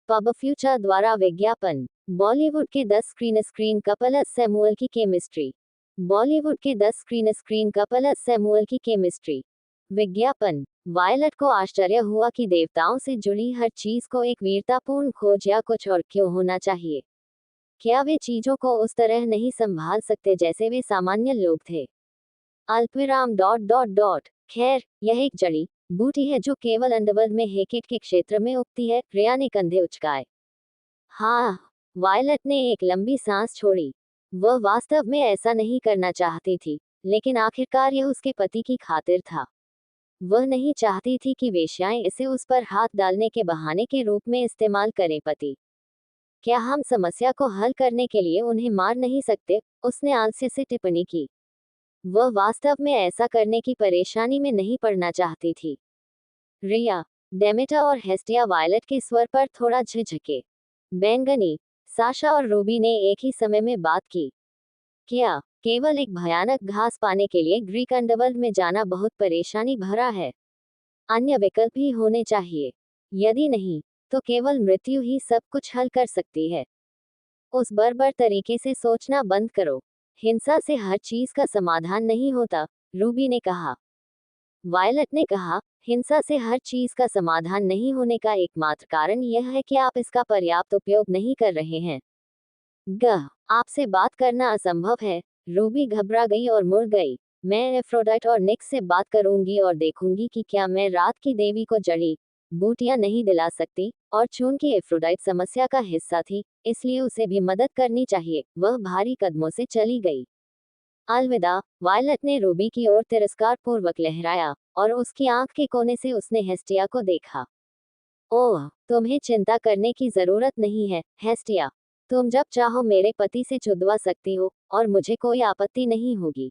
S1: पब फ्यूचर द्वारा विज्ञापन। बॉलीवुड के 10 स्क्रीन कपल सैमुअल की केमिस्ट्री। बॉलीवुड के 10 स्क्रीन कपल सैमुअल की केमिस्ट्री। विज्ञापन। वायलट को आश्चर्य हुआ कि देवताओं से जुड़ी हर चीज को एक वीरतापूर्ण खोज या कुछ और क्यों होना चाहिए। क्या वे चीजों को उस तरह नहीं संभाल सकते जैसे वे सामान्य लोग थे? अल्पविराम डॉट डॉट डॉट खैर, यह एक जड़ी बूटी है जो केवल अंडरवर्ल्ड में हेकेट के क्षेत्र में उगती है, रिया ने कंधे उचकाए। हाँ। वायलट ने एक लंबी सांस छोड़ी। वह वास्तव में ऐसा नहीं करना चाहती थी, लेकिन आखिरकार यह उसके पति की खातिर था। वह नहीं चाहती थी कि वेश्याएं इसे उस पर हाथ डालने के बहाने के रूप में इस्तेमाल करें। पति, क्या हम समस्या को हल करने के लिए उन्हें मार नहीं सकते? उसने आलस्य से टिप्पणी की। वह वास्तव में ऐसा करने की परेशानी में नहीं पड़ना चाहती थी। रिया, डेमेटर और हेस्टिया वायलट के स्वर पर थोड़ा झिझके। बैंगनी, साशा और रूबी ने एक ही समय में बात की। क्या केवल एक भयानक घास पाने के लिए ग्रीक अंडरवर्ल्ड में जाना बहुत परेशानी भरा है? अन्य विकल्प भी होने चाहिए। यदि नहीं, तो केवल मृत्यु ही सब कुछ हल कर सकती है। उस बर्बर तरीके से सोचना बंद करो। हिंसा से हर चीज का समाधान नहीं होता, रूबी ने कहा। वायलट ने कहा, हिंसा से हर चीज का समाधान नहीं होने का एकमात्र कारण यह है कि आप इसका पर्याप्त उपयोग नहीं कर रहे हैं। आपसे बात करना असंभव है। रूबी घबरा गई और मुड़ गई। मैं एफ्रोडाइट और निक्स से बात करूंगी और देखूंगी कि क्या मैं रात की देवी को जड़ी बूटियां नहीं दिला सकती, और चूंकि एफ्रोडाइट समस्या का हिस्सा थी, इसलिए उसे भी मदद करनी चाहिए। वह भारी कदमों से चली गई। अलविदा, वायलट ने रूबी की ओर तिरस्कार पूर्वक लहराया, और उसकी आंख के कोने से उसने हेस्टिया को देखा। ओह, तुम्हें चिंता करने की जरूरत नहीं है, हेस्टिया। तुम जब चाहो मेरे पति से चुदवा सकती हो, और मुझे कोई आपत्ति नहीं होगी।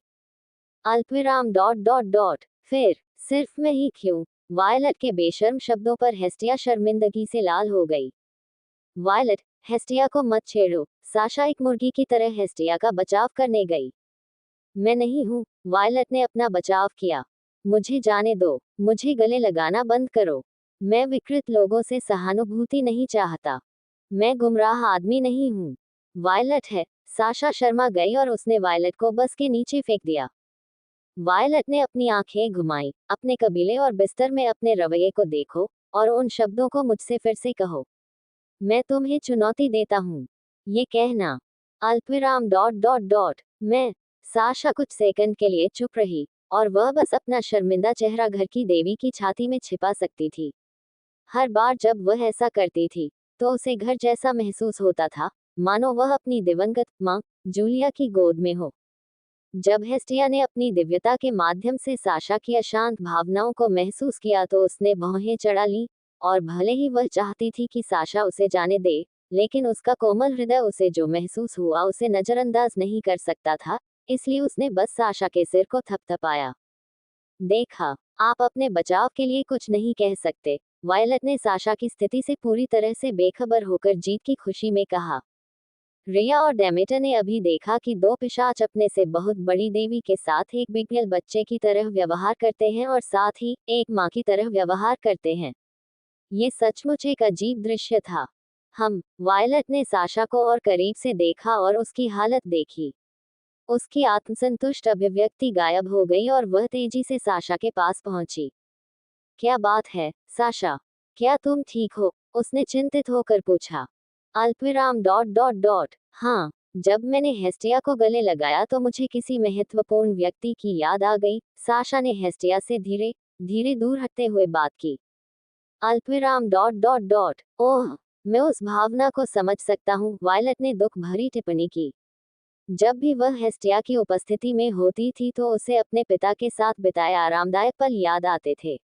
S1: अल्पविराम डॉट डॉट डॉट फिर सिर्फ मैं ही क्यों? वायलट के बेशर्म शब्दों पर हेस्टिया शर्मिंदगी से लाल हो गई। वायलट, हेस्टिया को मत छेड़ो। साशा एक मुर्गी की तरह हेस्टिया का बचाव करने गई। मैं नहीं हूँ। वायलट ने अपना बचाव किया। मुझे जाने दो। मुझे गले लगाना बंद करो। मैं विकृत लोगों से सहानुभूति नहीं चाहता। मैं गुमराह आदमी नहीं हूँ। वायलट है। साशा शर्मा गई और उसने वायलट को बस के नीचे फेंक दिया। वायलट ने अपनी आंखें घुमाई। अपने कबीले और बिस्तर में अपने रवैये को देखो, और उन शब्दों को मुझसे फिर से कहो। मैं तुम्हें चुनौती देता हूँ। ये कहना। अल्पविराम डॉट डॉट डॉट मैं। साशा कुछ सेकंड के लिए चुप रही, और वह बस अपना शर्मिंदा चेहरा घर की देवी की छाती में छिपा सकती थी। हर बार जब वह ऐसा करती थी, तो उसे घर जैसा महसूस होता था, मानो वह अपनी दिवंगत माँ जूलिया की गोद में हो। जब हेस्टिया ने अपनी दिव्यता के माध्यम से साशा की अशांत भावनाओं को महसूस किया तो उसने भौहें चढ़ा ली, और भले ही वह चाहती थी कि साशा उसे जाने दे, लेकिन उसका कोमल हृदय उसे जो महसूस हुआ उसे नजरअंदाज नहीं कर सकता था, इसलिए उसने बस साशा के सिर को थपथपाया। देखा, आप अपने बचाव के लिए कुछ नहीं कह सकते, वायलट ने साशा की स्थिति से पूरी तरह से बेखबर होकर जीत की खुशी में कहा। रिया और डेमेटर ने अभी देखा कि दो पिशाच अपने से बहुत बड़ी देवी के साथ एक बिगड़ेल बच्चे की तरह व्यवहार करते हैं और साथ ही एक माँ की तरह व्यवहार करते हैं। ये सचमुच एक अजीब दृश्य था। वायलट ने साशा को और करीब से देखा और उसकी हालत देखी। उसकी आत्मसंतुष्ट अभिव्यक्ति गायब हो गई और वह तेजी से साशा के पास पहुंची। क्या बात है, साशा? क्या तुम ठीक हो? उसने चिंतित होकर पूछा। अल्पविराम डॉट डॉट डॉट हाँ, जब मैंने हेस्टिया को गले लगाया तो मुझे किसी महत्वपूर्ण व्यक्ति की याद आ गई। साशा ने हेस्टिया से धीरे धीरे दूर हटते हुए बात की। अल्पविराम डॉट डॉट डॉट ओह, मैं उस भावना को समझ सकता हूँ, वायलट ने दुख भरी टिप्पणी की। जब भी वह हेस्टिया की उपस्थिति में होती थी तो उसे अपने पिता के साथ बिताए आरामदायक पल याद आते थे।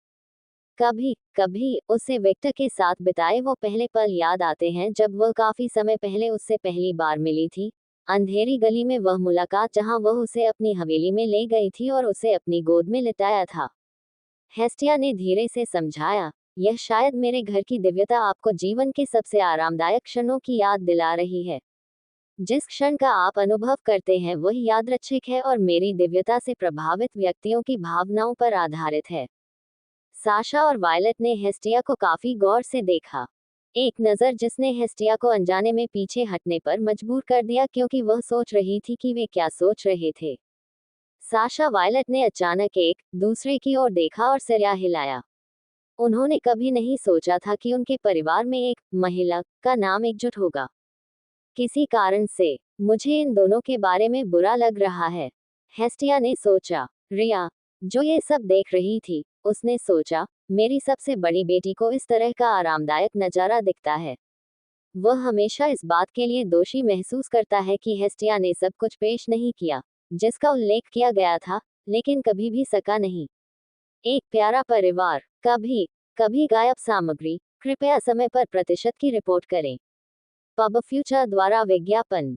S1: कभी कभी उसे विक्टर के साथ बिताए वो पहले पल याद आते हैं जब वह काफी समय पहले उससे पहली बार मिली थी। अंधेरी गली में वह मुलाकात जहां वह उसे अपनी हवेली में ले गई थी और उसे अपनी गोद में लिटाया था। हेस्टिया ने धीरे से समझाया, यह शायद मेरे घर की दिव्यता आपको जीवन के सबसे आरामदायक क्षणों की याद दिला रही है। जिस क्षण का आप अनुभव करते हैं वह यादृच्छिक है और मेरी दिव्यता से प्रभावित व्यक्तियों की भावनाओं पर आधारित है। साशा और वायलट ने हेस्टिया को काफी गौर से देखा, एक नजर जिसने हेस्टिया को अनजाने में पीछे हटने पर मजबूर कर दिया क्योंकि वह सोच रही थी कि वे क्या सोच रहे थे। साशा वायलट ने अचानक एक दूसरे की ओर देखा और सिर हिलाया। उन्होंने कभी नहीं सोचा था कि उनके परिवार में एक महिला का नाम एकजुट होगा। किसी कारण से मुझे इन दोनों के बारे में बुरा लग रहा है, हेस्टिया ने सोचा। रिया, जो ये सब देख रही थी, उसने सोचा, मेरी सबसे बड़ी बेटी को इस तरह का आरामदायक नजारा दिखता है। वह हमेशा इस बात के लिए दोषी महसूस करता है कि हेस्टिया ने सब कुछ पेश नहीं किया जिसका उल्लेख किया गया था, लेकिन कभी भी सका नहीं। एक प्यारा परिवार, कभी कभी गायब सामग्री, कृपया समय पर प्रतिशत की रिपोर्ट करें। पब फ्यूचर द्वारा विज्ञापन।